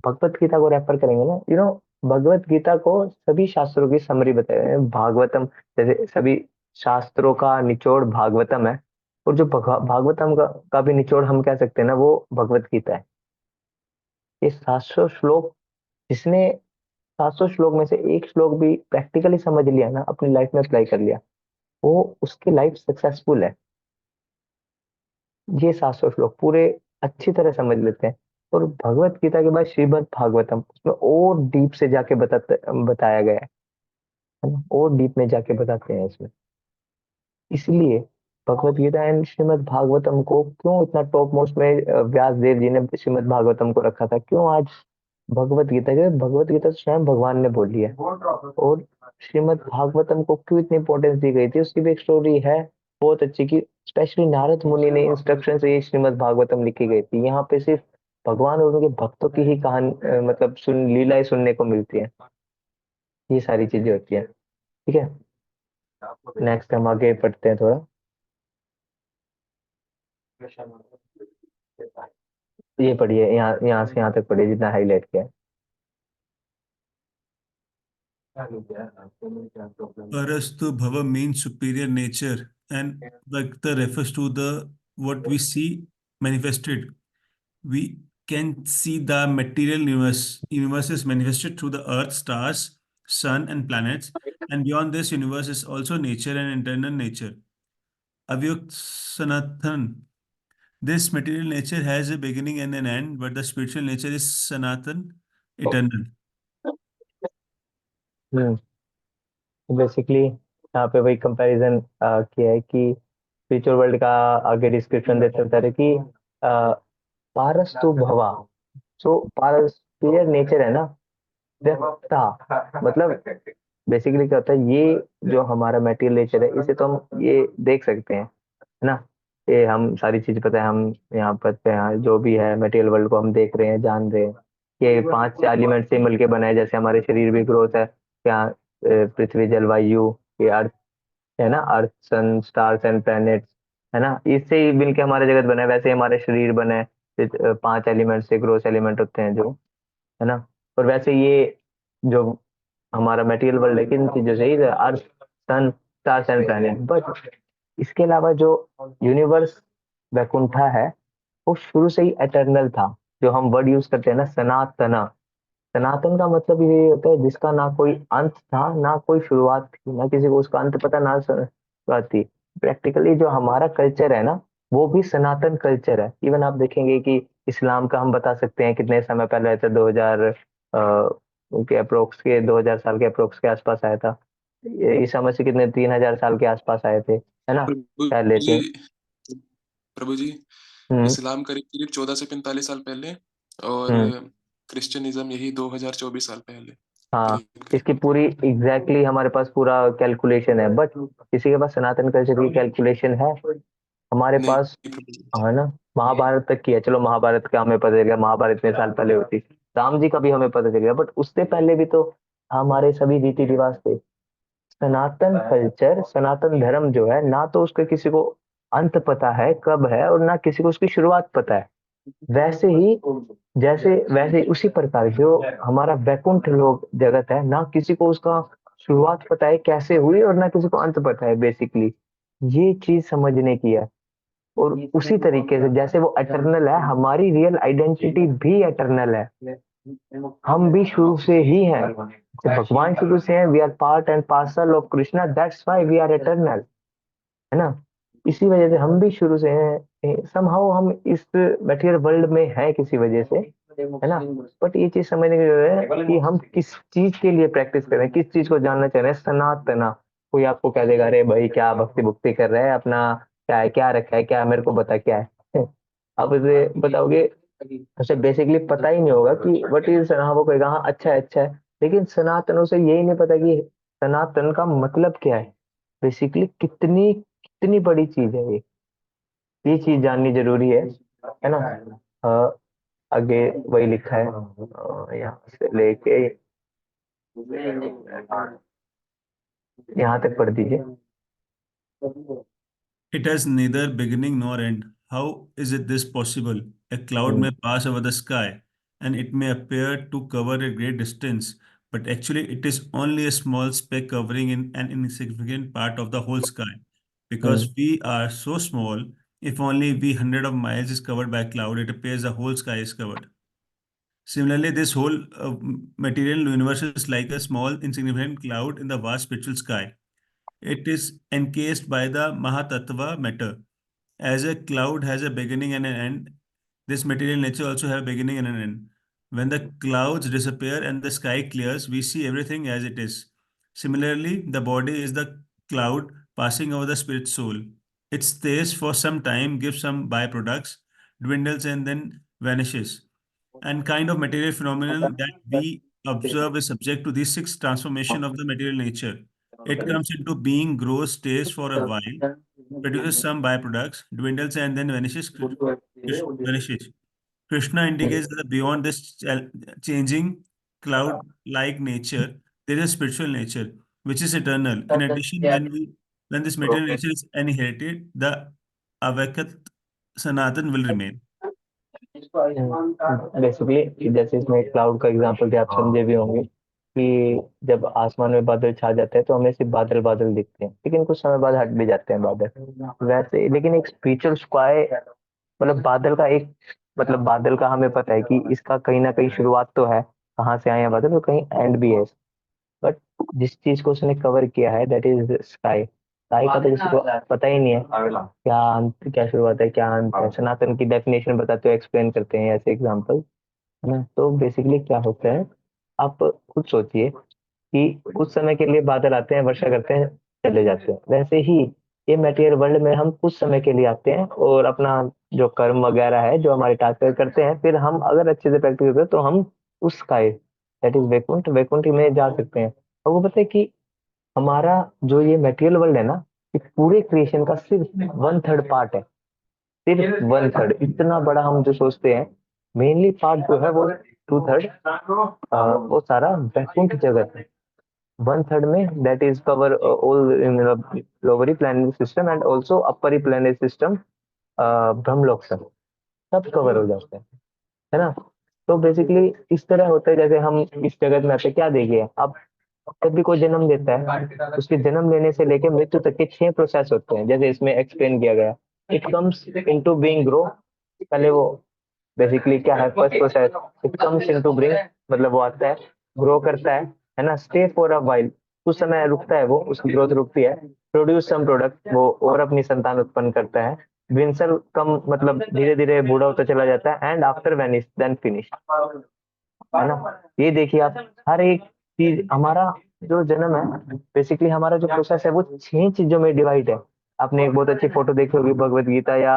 भगवत गीता को refer करेंगे ना, भगवत गीता को सभी शास्त्रों की summary बताए हैं। भागवतम जैसे सभी शास्त्रों का निचोड़ भागवतम है, और जो भागवतम का भी निचोड़ हम कह सकते हैं ना, वो भगवत गीता है। ये 700 श्लोक, जिसने 700 श्लोक में से एक श्लोक भी प्रैक्टिकली समझ लिया ना, अपनी लाइफ में अप्लाई कर लिया, वो उसकी लाइफ सक्सेसफुल है। ये 700 श्लोक पूरे अच्छी तरह समझ लेते हैं। और भगवत गीता के बाद श्रीमद् भागवतम, उसमें और डीप से जाके बताया गया है ना, और डीप में जाके बताते हैं इसमें। इसलिए भगवत गीता एंड श्रीमद् भागवतम को क्यों इतना टॉप मोस्ट में व्यास देव जी ने श्रीमद् भागवतम को रखा था, क्यों आज भगवत गीता के, भगवत गीता तो स्वयं भगवान ने बोली है। और श्रीमद् भागवतम को क्यों इतनी इंपॉर्टेंस दी गई थी, उसकी भी एक स्टोरी है बहुत अच्छी, की स्पेशली नारद मुनि ने इंस्ट्रक्शन से ये श्रीमद् भागवतम लिखी गई थी। यहाँ पे सिर्फ भगवान और उनके भक्तों की ही कहानी, मतलब लीलाएं सुनने को मिलती है, ये सारी चीजें होती है। ठीक है, नेक्स्ट हम आगे पढ़ते हैं थोड़ा। ये पढ़िए, यहाँ यहाँ से यहाँ तक पढ़िए जितना हाईलाइट किया Arastu Bhava means superior nature, and Vakta refers to the what we see manifested. We can see the material universe is manifested through the earth, stars, sun, and planets. And beyond this universe is also nature and internal nature. Avyakt Sanatan. This material nature has a beginning and an end, but the spiritual nature is Sanatan, eternal. है। Basically यहाँ पे वही comparison किया है कि spiritual world का आगे description देते बता रहे कि पारस्तु भवा, सो पारस नेचर है ना, व्यक्ता, मतलब बेसिकली क्या होता है, ये जो हमारा मेटीरियल नेचर है, इसे तो हम ये देख सकते हैं, है ना। ये हम सारी चीज पता है, हम यहाँ पर पे हैं, जो भी है मटेरियल वर्ल्ड को हम देख रहे हैं, जान रहे हैं। ये 5 एलिमेंट से मिलके बना है, जैसे हमारे शरीर भी ग्रोथ है क्या, पृथ्वी, जल, वायु, ये अर्थ है ना, अर्थ, सन, स्टार्स एंड प्लैनेट्स, है ना, इससे ही मिलके हमारा जगत बना है। वैसे ही हमारे शरीर बने हैं, 5 एलिमेंट से, ग्रोथ एलिमेंट होते हैं जो, है ना। और वैसे ये जो हमारा मटेरियल वर्ल्ड है, किन चीजों से ही, अर्थ, सन, स्टार्स एंड प्लैनेट। बट इसके अलावा जो यूनिवर्स वैकुंठा है, वो शुरू से ही एटर्नल था। जो हम वर्ड यूज करते हैं ना, सनातना, सनातन का मतलब ये होता है जिसका ना कोई अंत था ना कोई शुरुआत थी, ना किसी को उसका अंत पता ना शुरुआत थी। प्रैक्टिकली जो हमारा कल्चर है ना, वो भी सनातन कल्चर है। इवन आप देखेंगे कि इस्लाम का हम बता सकते हैं कितने समय पहले आया था, 2000 के अप्रोक्स के, 2000 साल के अप्रोक्स के आसपास आया था। ईसा मसीह कितने 3000 साल के आसपास आए थे, है ना, प्रभु पहले जी थे। प्रभु जी हम्म। इस्लाम करीब करीब 14 से 45 साल पहले, और हम्म। क्रिश्चियनिज्म यही 2024 साल पहले, हाँ, करीब करीब। इसकी पूरी हमारे पास पूरा कैलकुलेशन है, बट किसी के पास सनातन कल्चर की कैलकुलेशन है हमारे पास, नहीं प्रभु जी। है ना। महाभारत तक की है, चलो महाभारत का हमें पता चल गया, महाभारत इतने साल पहले होती। राम जी का भी हमें पता चल गया, बट उससे पहले भी तो हमारे सभी रीति रिवाज थे। सनातन कल्चर, सनातन धर्म जो है ना, तो उसके किसी को अंत पता है कब है, और ना किसी को उसकी शुरुआत पता है। वैसे ही जैसे वैसे उसी प्रकार जो हमारा वैकुंठ लोक जगत है, ना किसी को उसका शुरुआत पता है कैसे हुई, और ना किसी को अंत पता है बेसिकली। ये चीज समझने की है। और उसी तरीके से जैसे वो एटर्नल है, हमारी रियल आइडेंटिटी भी एटर्नल है। हम भी शुरू से ही हैं, जैसे भगवान शुरू से हैं, we are part and parcel of Krishna, that's why we are eternal, है ना। इसी वजह से हम भी शुरू से हैं, समहाउ हम इस मटेरियल वर्ल्ड में हैं किसी वजह से, है ना। बट ये चीज समझने की जरूरत है कि हम किस चीज के लिए प्रैक्टिस कर रहे हैं, किस चीज को जानना चाह रहे हैं। सनातना, कोई आपको कह देगा अरे भाई क्या भक्ति भुक्ति कर रहा है अपना, क्या है, क्या रखा है, क्या मेरे को बता क्या है। आप इसे बताओगे, उसे बेसिकली पता ही नहीं होगा कि व्हाट इज सना। वो कहेगा हाँ अच्छा है अच्छा है, लेकिन सनातन उसे यही नहीं पता कि सनातन का मतलब क्या है, बेसिकली कितनी कितनी बड़ी चीज है ये चीज जाननी जरूरी है ना। अ, आगे वही लिखा है, यहाँ से लेके यहाँ तक पढ़ दीजिए। It has neither beginning nor end. How is it this possible? A cloud may pass over the sky and it may appear to cover a great distance, but actually it is only a small speck covering in an insignificant part of the whole sky. Because hmm, we are so small, if only we hundred of miles is covered by cloud, it appears the whole sky is covered. Similarly, this whole material universe is like a small insignificant cloud in the vast spiritual sky. It is encased by the Mahatattva matter. As a cloud has a beginning and an end, this material nature also have a beginning and an end. When the clouds disappear and the sky clears, we see everything as it is. Similarly, the body is the cloud passing over the spirit soul. It stays for some time, gives some byproducts, dwindles and then vanishes. And kind of material phenomenon that we observe is subject to these six transformation of the material nature. It comes into being, grows, stays for a while, produces some byproducts, dwindles, and then vanishes. Vanishes. Krishna indicates that beyond this changing cloud-like nature, there is a spiritual nature which is eternal. In addition, when this material nature is inherited, the avakat sanatan will remain. Basically जैसे इसमें cloud का example दिया, आप समझे भी होंगे कि जब आसमान में बादल छा जाते हैं तो हमें सिर्फ बादल बादल दिखते हैं, लेकिन कुछ समय बाद हट भी जाते हैं बादल। वैसे लेकिन एक स्पिरिचुअल स्काई, मतलब बादल का एक, मतलब बादल का हमें पता है कि इसका कहीं ना कहीं शुरुआत तो है, कहाँ से आए हैं बादल, तो कहीं एंड भी है। बट जिस चीज को उसने कवर किया है दैट इज स्काई। स्काई का तो किसी को पता ही नहीं है क्या अंत, क्या शुरुआत है, क्या अंत है। सनातन की डेफिनेशन बताते हुए एक्सप्लेन करते हैं ऐसे एग्जांपल, है ना। तो बेसिकली क्या होता है, आप खुद सोचिए कि कुछ समय के लिए बादल आते हैं, वर्षा करते हैं, चले जाते हैं। वैसे ही ये मटेरियल वर्ल्ड में हम कुछ समय के लिए आते हैं और अपना जो कर्म वगैरह है, जो हमारे टास्क करते हैं, फिर हम अगर अच्छे से प्रैक्टिस करते हैं तो हम उस sky, that is Vaikuntha, Vaikuntha में जा सकते हैं। और वो पता है कि हमारा जो ये मटेरियल वर्ल्ड है ना, ये पूरे क्रिएशन का सिर्फ 1/3 पार्ट है। सिर्फ 1/3, इतना बड़ा हम जो सोचते हैं, मेनली पार्ट जो है वो 2/3, वो सारा वैकुंठ जगत है। 1/3 में that is cover all in lower planetary system and also upper planetary system, Brahmaloka सब कवर हो जाते हैं, है ना। तो बेसिकली इस तरह होता है, जैसे हम इस जगत में आते क्या देखिए, अब जब भी कोई जन्म लेता है, उसके जन्म लेने से लेकर मृत्यु तक के 6 प्रोसेस होते हैं, जैसे इसमें एक्सप्लेन किया गया। It comes into being grow, पहले वो बेसिकली क्या है, first process, it comes into bring, मतलब वो आता है, ग्रो करता है ना। स्टे फॉर अ वाइल, कुछ समय रुकता है, वो उसकी ग्रोथ रुकती है। प्रोड्यूस सम प्रोडक्ट, वो और अपनी संतान उत्पन्न करता है। विंसर कम, मतलब धीरे धीरे बूढ़ा होता चला जाता है। And after vanish then finish, है ना। ये देखिए आप, हर एक चीज हमारा जो जन्म है, बेसिकली हमारा जो प्रोसेस है वो 6 चीजों में डिवाइड है। आपने एक बहुत अच्छी फोटो देखी होगी भगवत गीता या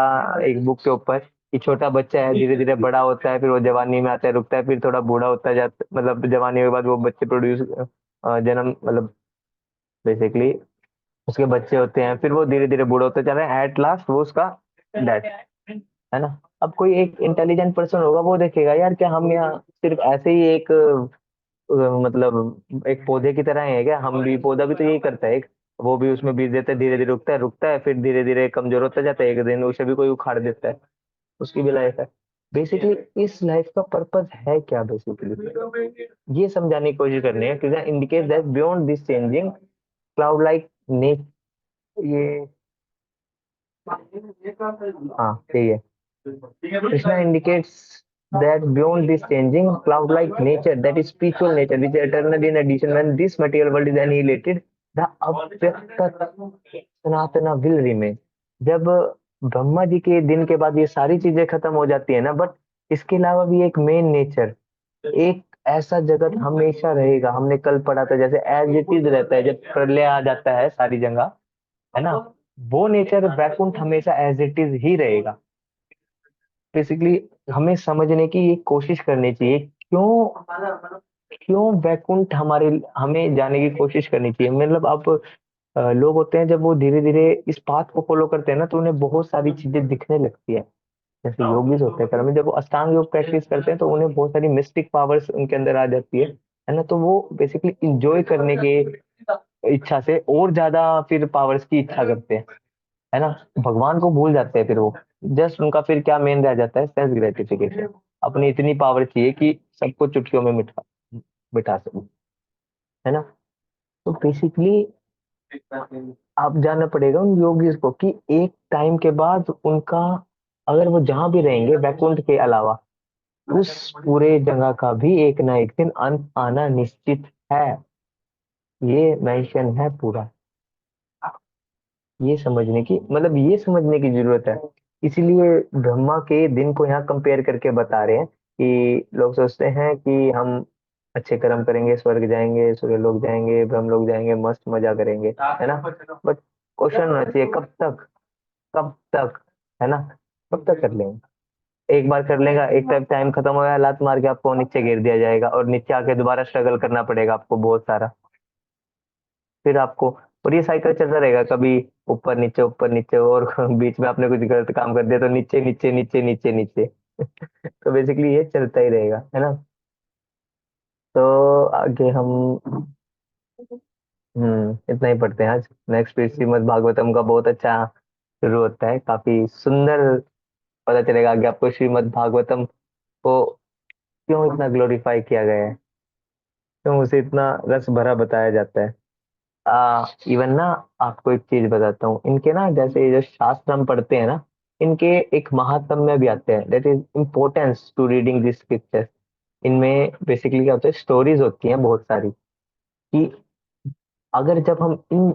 एक बुक के ऊपर, कि छोटा बच्चा है, धीरे धीरे बड़ा होता है, फिर वो जवानी में आता है, रुकता है, फिर थोड़ा बूढ़ा होता जाता, मतलब जवानी के बाद वो बच्चे प्रोड्यूस, जन्म, मतलब बेसिकली उसके बच्चे होते हैं, फिर वो धीरे धीरे बूढ़ा होता जा रहा है, एट लास्ट वो उसका डेथ, है ना। अब कोई एक इंटेलिजेंट पर्सन होगा, वो देखेगा यार क्या हम यहाँ सिर्फ ऐसे ही एक मतलब एक पौधे की तरह ही है क्या? हम भी, पौधा भी तो यही करता है एक, वो भी उसमें बीज देता है, धीरे धीरे रुकता है, फिर धीरे धीरे कमजोर होता जाता है, एक दिन उसे भी कोई उखाड़ देता है, उसकी भी लाइफ है। बेसिकली इस लाइफ का पर्पस है क्या बेसिकली, ये समझाने की कोशिश करनी है, क्योंकि indicate that beyond this changing cloud like ने, ये हाँ यही है। Krishna indicates that beyond this changing cloud-like nature, that is spiritual nature, which is eternal in addition, when this material world is annihilated, the avyakta sanatana will remain. जब ब्रह्मा जी के दिन के बाद ये सारी चीजें खत्म हो जाती है ना, बट इसके अलावा भी एक मेन नेचर, एक ऐसा जगत हमेशा रहेगा। हमने कल पढ़ा था जैसे एज इट इज रहता है, जब प्रलय आ जाता है सारी जगह, है ना, वो नेचर वैकुंठ हमेशा एज इट इज ही रहेगा। बेसिकली हमें समझने की ये कोशिश करनी चाहिए, क्यों क्यों वैकुंठ हमारे, हमें जाने की कोशिश करनी चाहिए। मतलब अब लोग होते हैं, जब वो धीरे धीरे इस पाथ को फॉलो करते हैं ना, तो उन्हें बहुत सारी चीजें दिखने लगती है। जैसे योगीज होते हैं कर्म में, जब वो अष्टांग योग प्रैक्टिस करते हैं, तो उन्हें बहुत सारी मिस्टिक पावर्स उनके अंदर आ जाती है ना, तो वो बेसिकली इंजॉय करने की इच्छा से और ज्यादा फिर पावर्स की इच्छा करते हैं, है ना, भगवान को भूल जाते हैं फिर वो। जस्ट उनका फिर क्या मेन रह जाता है, सेल्फ ग्रेटिफिकेशन। अपनी इतनी पावर चाहिए कि सबको चुटकियों में मिटा बिठा सके, है ना। तो बेसिकली आप जानना पड़ेगा उन योगीज को कि एक टाइम के बाद उनका, अगर वो जहां भी रहेंगे वैकुंठ के अलावा, उस पूरे जगह का भी एक ना एक दिन अंत आना निश्चित है, ये मेंशन है पूरा। ये समझने की, मतलब ये समझने की जरूरत है। इसीलिए ब्रह्मा के दिन को यहाँ कंपेयर करके बता रहे हैं कि लोग सोचते हैं कि हम अच्छे कर्म करेंगे, स्वर्ग जाएंगे, सूर्य लोग जाएंगे, ब्रह्म लोग जाएंगे, मस्त मजा करेंगे, है ना। बट क्वेश्चन होना चाहिए, कब तक, कब तक, है ना, कब तक कर लेंगे। एक बार कर लेगा, एक टाइम टाइम खत्म हो गया, लात मार के आपको नीचे गिर दिया जाएगा, और नीचे आके दोबारा स्ट्रगल करना पड़ेगा आपको बहुत सारा, फिर आपको, और ये साइकिल चलता रहेगा, कभी ऊपर नीचे, और बीच में आपने कुछ गलत काम कर दिया तो नीचे नीचे नीचे नीचे नीचे। तो बेसिकली ये चलता ही रहेगा, है ना। तो आगे हम इतना ही पढ़ते हैं आज। नेक्स्ट पेज श्रीमद् भागवतम का बहुत अच्छा शुरू होता है, काफी सुंदर। पता चलेगा आगे आपको श्रीमद् भागवतम को क्यों इतना ग्लोरीफाई किया गया है, क्यों उसे इतना रस भरा बताया जाता है। इवन ना, आपको एक चीज बताता हूँ, इनके ना जैसे जो शास्त्र हम पढ़ते हैं ना, इनके एक महात्म्य भी आते हैं, that is importance to reading this scripture. इनमें बेसिकली क्या होता है, स्टोरीज होती हैं बहुत सारी, कि अगर जब हम इन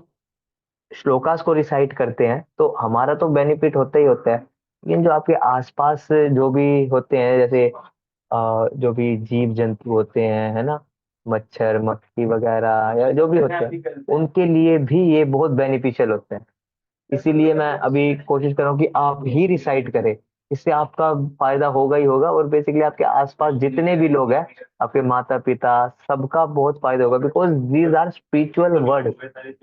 श्लोकास को रिसाइट करते हैं तो हमारा तो बेनिफिट होता ही होता है, लेकिन जो आपके आसपास जो भी होते हैं, जैसे जो भी जीव जंतु होते हैं, है ना, मच्छर मक्खी वगैरह या जो भी होते हैं, उनके लिए भी ये बहुत बेनिफिशियल होते हैं। इसीलिए मैं अभी कोशिश कर रहा हूँ कि आप ही रिसाइट करें, इससे आपका फायदा होगा ही होगा, और बेसिकली आपके आसपास जितने भी लोग हैं, आपके माता पिता, सबका बहुत फायदा होगा, because these are spiritual word,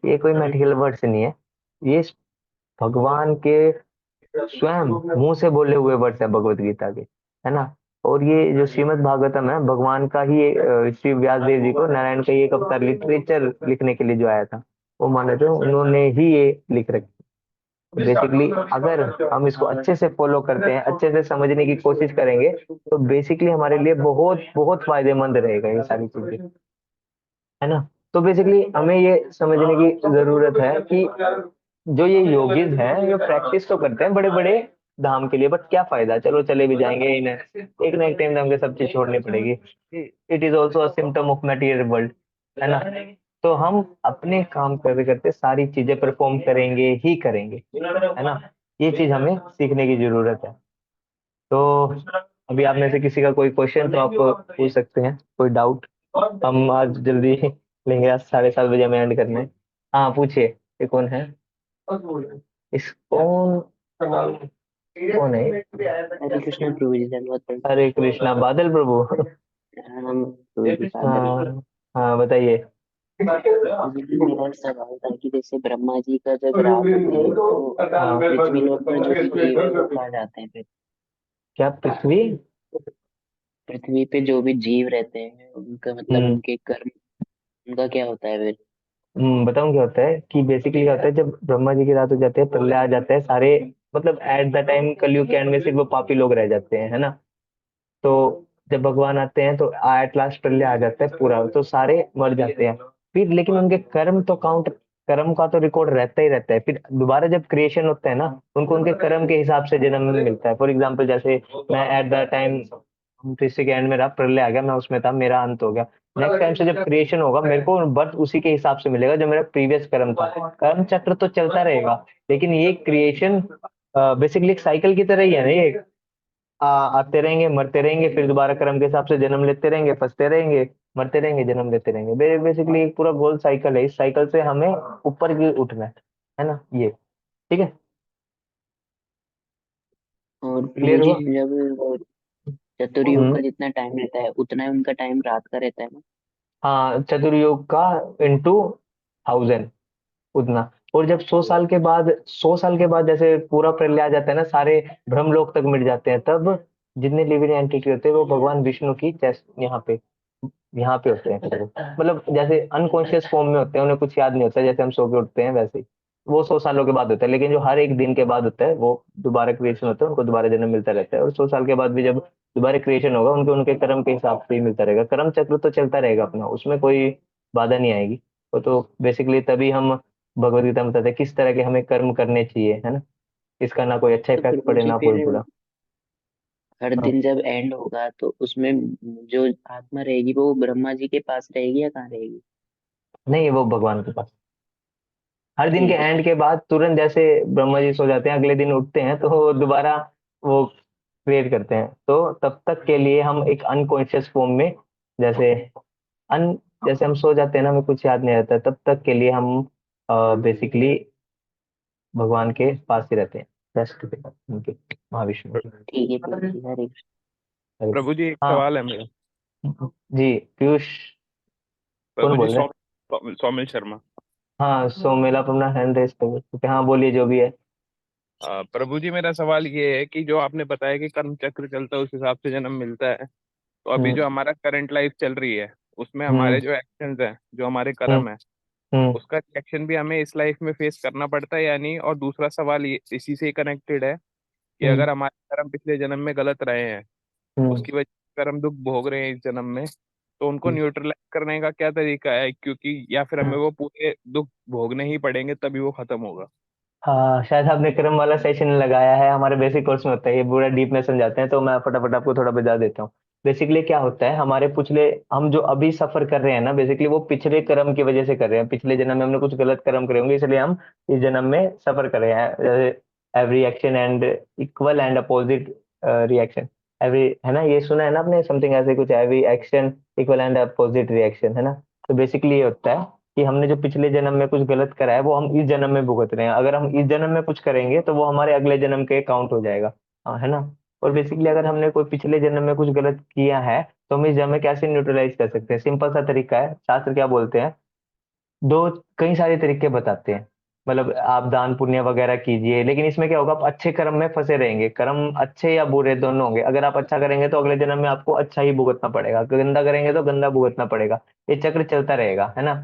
ये कोई मेडिकल वर्ड्स नहीं है, ये भगवान के स्वयं मुंह से बोले हुए वर्ड्स है भगवत गीता के, है ना। और ये जो श्रीमद् भागवतम है, भगवान का ही श्री व्यास देव जी को नारायण का ही एक अवतार लिटरेचर लिखने के लिए जो आया था, वो माने तो उन्होंने ही ये लिख रखी। बेसिकली अगर हम इसको अच्छे से फॉलो करते हैं, अच्छे से समझने की कोशिश करेंगे, तो बेसिकली हमारे लिए बहुत बहुत फायदेमंद रहेगा ये सारी चीजें, है ना। तो बेसिकली हमें ये समझने की जरूरत है कि जो ये योगिज हैं, ये प्रैक्टिस तो करते हैं बड़े बड़े धाम के लिए, बट क्या फायदा, चलो चले भी जाएंगे, इन्हें एक ना एक टाइम हमें सब चीज छोड़नी पड़ेगी। It is also a symptom of material world, है ना। तो हम अपने काम करते करते सारी चीजें परफॉर्म करेंगे ही करेंगे, है ना। ये चीज हमें सीखने की जरूरत है। तो अभी आप में से किसी का कोई क्वेश्चन तो आप पूछ सकते हैं, कोई डाउट। हम आज जल्दी लेंगे, आज 7:30 बजे हमें एंड करना है। हाँ पूछिए, ये कौन है, इस कौन कौन है? हरे कृष्ण प्रभु जी, धन्यवाद प्रभु। हरे कृष्णा, बादल प्रभु। हम प्रभु जी बादल। हाँ हाँ बताइए। प्रभु जी, मेरा सवाल था कि जैसे ब्रह्मा जी का जब राज होते हैं तो पृथ्वी लोक पर जो भी जीव है वो कहाँ जाते हैं फिर? क्या पृथ्वी, पृथ्वी पे जो भी जीव रहते हैं उनका मतलब हम्म उनके कर्म, उनका क्या होता है फिर? बताऊं क्या होता है कि बेसिकली क्या होता है जब ब्रह्मा जी की रात हो जाती है, प्रलय आ जाता है, सारे मतलब एट द टाइम कलयुग के एंड में सिर्फ वो पापी लोग रह जाते हैं, है ना। तो जब भगवान आते हैं तो एट लास्ट प्रलय आ जाता है पूरा, तो सारे मर जाते हैं। फिर लेकिन उनके कर्म तो काउंट, कर्म का तो रिकॉर्ड रहता ही रहता है। फिर दोबारा जब क्रिएशन होता है ना, उनको उनके कर्म के हिसाब से जन्म मिलता है। फॉर एग्जाम्पल जैसे मैं एट द टाइम पृथ्वी के एंड में रहा, प्रलय आ गया, मैं उसमें था, मेरा अंत हो गया। नेक्स्ट टाइम से जब क्रिएशन होगा मेरे को बर्थ उसी के हिसाब से मिलेगा जो मेरा प्रीवियस कर्म था। कर्म चक्र तो चलता रहेगा, लेकिन ये क्रिएशन बेसिकली एक साइकिल की तरह ही है ना ये। आते रहेंगे, मरते रहेंगे, फिर दोबारा कर्म के हिसाब से जन्म लेते रहेंगे, फंसते रहेंगे, मरते रहेंगे, जन्म लेते रहेंगे। बेसिकली एक पूरा गोल साइकिल है। इस साइकिल से हमें ऊपर की उठना है ना ये। ठीक है। और प्रभु क्लियर जी हुआ? जब वो चतुर्युग का हम्म जितना टाइम रहता है उतना ही उनका टाइम रात का रहता है ना? हाँ, चतुर्युग का इंटू 1000 उतना। और जब 100 साल के बाद, 100 साल के बाद जैसे पूरा प्रलय आ जाता है ना, सारे ब्रह्मलोक तक मिट जाते हैं, तब जितने लिविंग एंटिटी होते हैं वो भगवान विष्णु की चेस्ट यहाँ पे होते हैं। मतलब जैसे अनकॉन्शियस फॉर्म में होते हैं, उन्हें कुछ याद नहीं होता, जैसे हम सो के उठते हैं वैसे ही। वो 100 सालों के बाद होता है, लेकिन जो हर एक दिन के बाद होता है वो दोबारा क्रिएशन होता है, उनको दोबारा जन्म मिलता रहता है। और 100 साल के बाद भी जब दोबारा क्रिएशन होगा, उनके उनके कर्म के हिसाब से ही मिलता रहेगा। कर्म चक्र तो चलता रहेगा अपना, उसमें कोई बाधा नहीं आएगी। वो तो बेसिकली तभी हम भगवत गीता में बताते हैं किस तरह के हमें कर्म करने चाहिए, है ना। इसका ना कोई अच्छा तो इफेक्ट प्रभु पड़े जी ना कोई फिर बुरा। हर हाँ। दिन जब एंड होगा तो उसमें जो आत्मा रहेगी वो ब्रह्मा जी के पास रहेगी या कहाँ रहेगी? नहीं, वो भगवान के पास। हर दिन के ठीक है। एंड के बाद तुरंत जैसे ब्रह्मा जी सो जाते हैं, अगले दिन उठते हैं तो वो दोबारा वो क्रिएट करते हैं। तो तब तक के लिए हम एक अनकॉन्शियस फॉर्म में, जैसे अन जैसे हम सो जाते हैं ना, हमें कुछ याद नहीं रहता, तब तक के लिए हम बेसिकली भगवान के पास ही रहते हैं, रेस्ट पे उनके, महाविष्णु के। ठीक है प्रभु जी, हरे कृष्ण। प्रभु जी एक हाँ सवाल है मेरा। जी। पीयूष, कौन प्रभु जी बोल रहे हैं? सौमिल शर्मा। हाँ, सो मेला आप अपना हैंड रेस करो। हाँ बोलिए जो भी है। प्रभु जी मेरा सवाल ये है कि जो आपने बताया कि कर्म चक्र चलता है उस हिसाब से जन्म मिलता है, तो अभी हम्म जो हमारा करंट लाइफ चल रही है उसमें हम्म हमारे जो एक्शंस हैं, जो हमारे हम्म कर्म है, हम्म उसका रिएक्शन भी हमें इस लाइफ में फेस करना पड़ता है या नहीं? और दूसरा सवाल ये इसी से कनेक्टेड है कि हम्म अगर हमारे कर्म पिछले जन्म में गलत रहे हैं, हम्म उसकी वजह से कर्म दुख भोग रहे हैं इस जन्म में, तो उनको हम्म। न्यूट्रलाइज करने का क्या तरीका है? क्योंकि या फिर हमें वो पूरे दुख भोगने ही पड़ेंगे तभी वो खत्म होगा? हाँ, शायद आपने क्रम वाला सेशन लगाया है, हमारे बेसिक कोर्स में होता है ये, पूरा डीप में समझाते हैं, तो मैं फटाफट आपको थोड़ा बता देता हूँ। बेसिकली क्या होता है, हमारे पिछले, हम जो अभी सफर कर रहे हैं ना, बेसिकली वो पिछले कर्म की वजह से कर रहे हैं। पिछले जन्म में हमने कुछ गलत कर्म करे होंगे, इसलिए हम इस जन्म में सफर कर रहे हैं। Every action and equal and opposite reaction, every, है ना, ये सुना है ना आपने, समथिंग ऐसे कुछ, every action equal and opposite reaction, है ना। तो बेसिकली ये होता है कि हमने जो पिछले जन्म में कुछ गलत करा है वो हम इस जन्म में भुगत रहे हैं। अगर हम इस जन्म में कुछ करेंगे तो वो हमारे अगले जन्म के काउंट हो जाएगा। हाँ, है ना। और बेसिकली अगर हमने कोई पिछले जन्म में कुछ गलत किया है तो हम इस जन्म में कैसे न्यूट्रलाइज कर सकते हैं? सिंपल सा तरीका है, शास्त्र क्या बोलते हैं, दो, कई सारे तरीके बताते हैं। मतलब आप दान पुण्य वगैरह कीजिए, लेकिन इसमें क्या होगा, आप अच्छे कर्म में फंसे रहेंगे। कर्म अच्छे या बुरे दोनों होंगे। अगर आप अच्छा करेंगे तो अगले जन्म में आपको अच्छा ही भुगतना पड़ेगा, गंदा करेंगे तो गंदा भुगतना पड़ेगा। ये चक्र चलता रहेगा, है ना।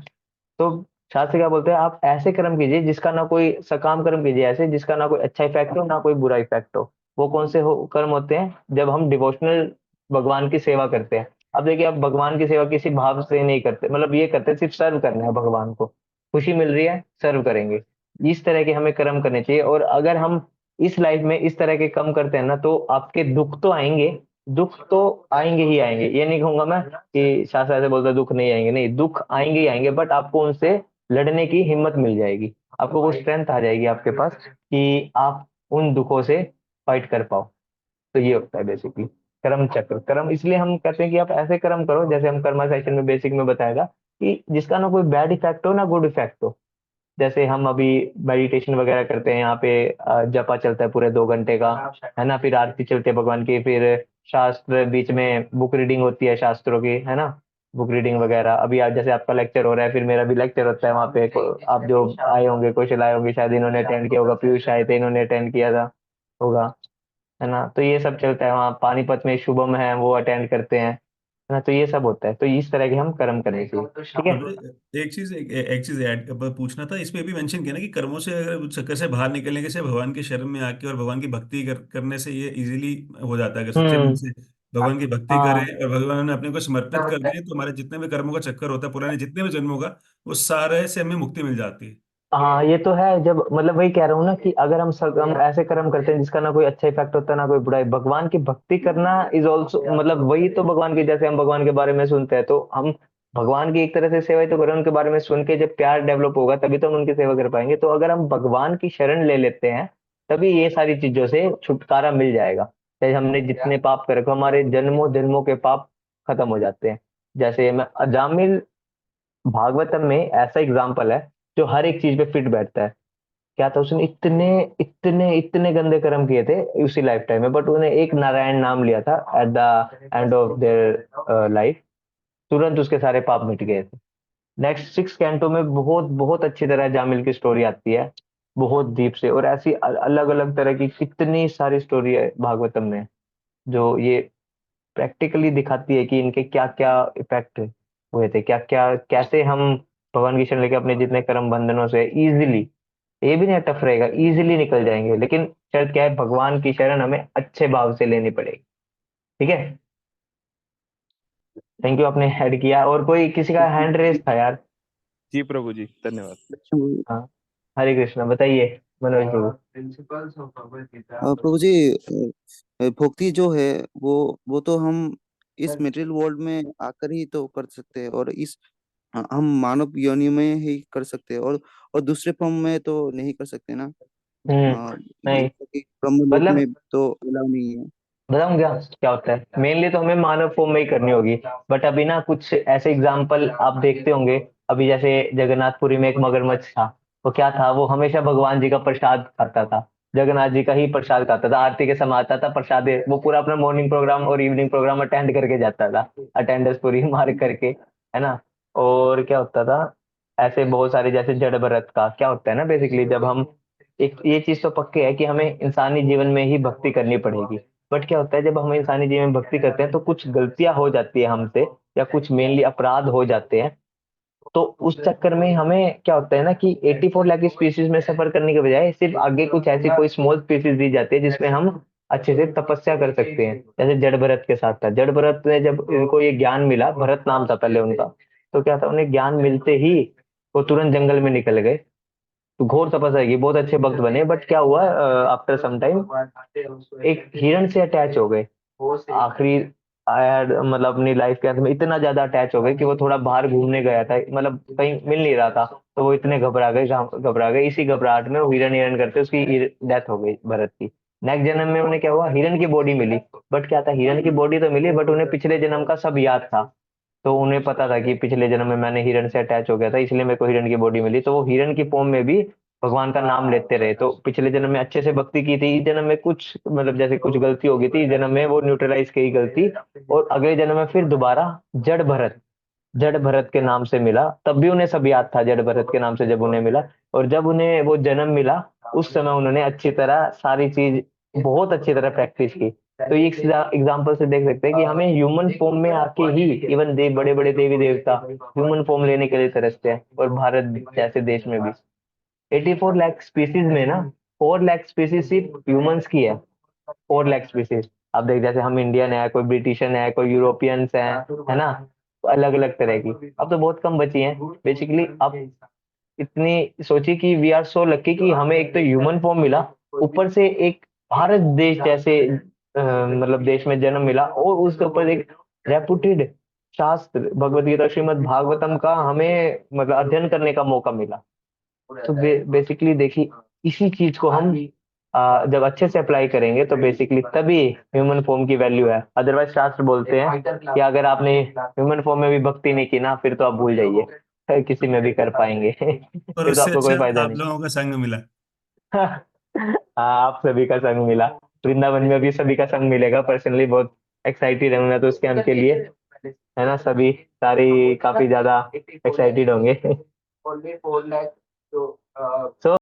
तो शास्त्र क्या बोलते हैं, आप ऐसे कर्म कीजिए जिसका ना कोई, सकाम कर्म कीजिए ऐसे जिसका ना कोई अच्छा इफेक्ट हो ना कोई बुरा इफेक्ट हो। वो कौन से कर्म होते हैं? जब हम डिवोशनल भगवान की सेवा करते हैं। अब देखिए, आप भगवान की सेवा किसी भाव से नहीं करते, मतलब ये करते हैं सिर्फ सर्व करना है भगवान को, खुशी मिल रही है, सर्व करेंगे। इस तरह के हमें कर्म करने चाहिए। और अगर हम इस लाइफ में इस तरह के कर्म करते हैं ना, तो आपके दुख तो आएंगे, दुख तो आएंगे ही आएंगे, ये नहीं कहूंगा मैं कि शास्त्र ऐसे बोलता है दुख नहीं आएंगे, नहीं, दुख आएंगे ही आएंगे, बट आपको उनसे लड़ने की हिम्मत मिल जाएगी। आपको वो स्ट्रेंथ आ जाएगी आपके पास कि आप उन दुखों से फाइट कर पाओ। तो ये होता है बेसिकली कर्म चक्र। कर्म इसलिए हम कहते हैं कि आप ऐसे कर्म करो, जैसे हम कर्मा सेशन में बेसिक में बताया था, कि जिसका ना कोई बैड इफेक्ट हो ना गुड इफेक्ट हो। जैसे हम अभी मेडिटेशन वगैरह करते हैं यहाँ पे, जपा चलता है पूरे 2 घंटे का, है ना। फिर आरती चलती है भगवान की, फिर शास्त्र बीच में, बुक रीडिंग होती है शास्त्रों की, है ना। बुक रीडिंग वगैरह, अभी आज जैसे आपका लेक्चर हो रहा है, फिर मेरा भी लेक्चर होता है वहाँ पे। आप जो आए होंगे, क्वेश्चन आए होंगे, शायद इन्होंने अटेंड किया होगा, पीयूष आए थे, इन्होंने अटेंड किया था होगा। है ना। तो ये सब चलता है वहाँ पानीपत में, शुभम है वो अटेंड करते हैं, है ना। तो ये सब होता है, तो इस तरह के हम कर्म करने चाहिए, ठीक है। एक चीज ऐड पूछना था, इसमें भी मेंशन किया ना कि कर्मों से अगर चक्कर से बाहर निकलने के से भगवान के शरण में आके और भगवान की भक्ति करने से ये इजीली हो जाता है। अगर सच्चे मन हम्म। से भगवान की भक्ति हाँ करें और भगवान ने अपने को समर्पित कर दिए तो हमारे जितने भी कर्मों का चक्कर होता है पुराने जितने भी जन्मों का, वो सारे से हमें मुक्ति मिल जाती है। हाँ, ये तो है। जब मतलब वही कह रहा हूँ ना कि अगर हम ऐसे कर्म करते हैं जिसका ना कोई अच्छा इफेक्ट होता है ना कोई बुरा, भगवान की भक्ति करना इज ऑल्सो, मतलब वही तो भगवान की, जैसे हम भगवान के बारे में सुनते हैं तो हम भगवान की एक तरह से सेवा ही तो करें। उनके बारे में सुन के जब प्यार डेवलप होगा तभी तो हम उनकी सेवा कर पाएंगे। तो अगर हम भगवान की शरण ले लेते हैं तभी ये सारी चीजों से छुटकारा मिल जाएगा। चाहे हमने जितने पाप कर रखे हो, हमारे जन्मों जन्मों के पाप खत्म हो जाते हैं। जैसे मैं अजामिल भागवतम में ऐसा एग्जाम्पल है जो हर एक चीज पे फिट बैठता है। क्या था, उसने इतने इतने इतने गंदे कर्म किए थे उसी लाइफ टाइम में, बट उन्हें एक नारायण नाम लिया था eight the end of their life, तुरंत उसके सारे पाप मिट गए थे। नेक्स्ट 6 कैंटो में बहुत बहुत अच्छी तरह जामिल की स्टोरी आती है, बहुत डीप से। और ऐसी अलग अलग तरह की कितनी सारी स्टोरी है भागवतम में जो ये प्रैक्टिकली दिखाती है कि इनके क्या क्या इफेक्ट हुए थे, क्या क्या कैसे हम भगवान की शरण लेके अपने जितने कर्म बंधनों से इजीली, ये भी नहीं टफ रहेगा, इजीली निकल जाएंगे। लेकिन शर्त क्या है, भगवान की शरण हमें अच्छे भाव से लेनी पड़ेगी, ठीक है। थैंक यू, आपने ऐड किया। और कोई किसी का हैंड रेस था यार। जी प्रभु जी, धन्यवाद। हाँ, हरे कृष्णा, बताइए मनोज प्रभु। प्रभु जी, भक्ति जो है वो तो हम इस मटेरियल वर्ल्ड में आकर ही तो कर सकते हैं, और इस हम मानव योनि में ही कर सकते हैं, और दूसरे फॉर्म में तो नहीं कर सकते ना। नहीं, जैसे कि ब्रह्म लोक मतलब में तो अलाउ नहीं है। बताऊं क्या क्या होता है, मेनली तो हमें मानव फॉर्म में ही करनी होगी। बट अभी ना कुछ ऐसे एग्जाम्पल आप देखते होंगे, अभी जैसे जगन्नाथपुरी में एक मगरमच्छ था। वो क्या था, वो हमेशा भगवान जी का प्रसाद खाता था, जगन्नाथ जी का ही प्रसाद खाता था, आरती के समय आता था प्रसाद वो पूरा अपना मॉर्निंग प्रोग्राम और इवनिंग प्रोग्राम अटेंड करके जाता था, अटेंडेंस पूरी मार करके, है ना। और क्या होता था, ऐसे बहुत सारे, जैसे जड़ भरत का क्या होता है ना, बेसिकली जब हम, एक ये चीज तो पक्की है कि हमें इंसानी जीवन में ही भक्ति करनी पड़ेगी। बट क्या होता है, जब हम इंसानी जीवन में भक्ति करते हैं तो कुछ गलतियां हो जाती है हमसे, या कुछ मेनली अपराध हो जाते हैं। तो उस चक्कर में हमें क्या होता है ना कि 84 लाख स्पीसीज में सफर करने के बजाय सिर्फ आगे कुछ ऐसी कोई स्मॉल स्पीसीज दी जाती है जिसमें हम अच्छे से तपस्या कर सकते हैं। जैसे जड़ भरत के साथ था, जड़ भरत ने जब इनको ये ज्ञान मिला, भरत नाम था पहले उनका, तो क्या था, उन्हें ज्ञान मिलते ही वो तुरंत जंगल में निकल गए। तो घोर तपस्या की, बहुत अच्छे भक्त बने। बट क्या हुआ, आफ्टर सम टाइम एक हिरण से अटैच हो गए। आखिरी मतलब अपनी लाइफ के अंत में इतना ज्यादा अटैच हो गए कि वो थोड़ा बाहर घूमने गया था, मतलब कहीं मिल नहीं रहा था, तो वो इतने घबरा गए। इसी घबराहट में वो हिरण हिरण करते उसकी डेथ हो गई भरत की। नेक्स्ट जन्म में उन्हें क्या हुआ, हिरण की बॉडी मिली। बट क्या था, हिरण की बॉडी तो मिली बट उन्हें पिछले जन्म का सब याद था। तो उन्हें पता था कि पिछले जन्म में मैंने हिरण से अटैच हो गया था, इसलिए मेरे को हिरण की बॉडी मिली। तो वो हिरण की फॉर्म में भी भगवान का नाम लेते रहे। तो पिछले जन्म में अच्छे से भक्ति की थी, इस जन्म में कुछ मतलब जैसे कुछ गलती हो गई थी, इस जन्म में वो न्यूट्रलाइज की गलती, और अगले जन्म में फिर दोबारा जड़ भरत, जड़ भरत के नाम से मिला। तब भी उन्हें सब याद था जड़ भरत के नाम से जब उन्हें मिला। और जब उन्हें वो जन्म मिला उस समय उन्होंने अच्छी तरह सारी चीज बहुत अच्छी तरह प्रैक्टिस की। तो ये एग्जाम्पल से देख सकते हैं कि हमें ह्यूमन फॉर्म में आके ही, इवन बड़े बड़े देवी देवता ह्यूमन फॉर्म लेने के लिए तरसते हैं, और भारत जैसे देश में भी 84 लाख स्पीसीज में ना 4 लाख स्पीसीज सिर्फ ह्यूमंस की है। 4 लाख स्पीसीज, अब देख, जैसे हम इंडियन है, कोई ब्रिटिशन है, कोई यूरोपियंस है ना, अलग अलग तरह की। अब तो बहुत कम बची हैं बेसिकली। अब इतनी सोची कि वी आर सो लकी कि हमें एक तो ह्यूमन फॉर्म मिला, ऊपर से एक भारत देश जैसे मतलब देश में जन्म मिला, और उसके ऊपर एक रेपुटेड शास्त्र भगवत गीता श्रीमद् भागवतम का हमें मतलब अध्ययन करने का मौका मिला। तो बेसिकली देखिए, इसी चीज को हम जब अच्छे से अप्लाई करेंगे तो बेसिकली तभी ह्यूमन फॉर्म की वैल्यू है। अदरवाइज शास्त्र बोलते हैं कि अगर आपने ह्यूमन फॉर्म में भी भक्ति नहीं की ना, फिर तो आप भूल जाइए, फिर किसी में भी कर पाएंगे और फिर तो उससे आपको कोई अच्छा फायदा आप नहीं। लोगों का संग मिला। हाँ, आप सभी का संग मिला, वृंदावन में भी सभी का संग मिलेगा। पर्सनली बहुत एक्साइटेड हूँ मैं तो उसके अंत के लिए, है ना। सभी सारी काफी ज्यादा एक्साइटेड होंगे। सो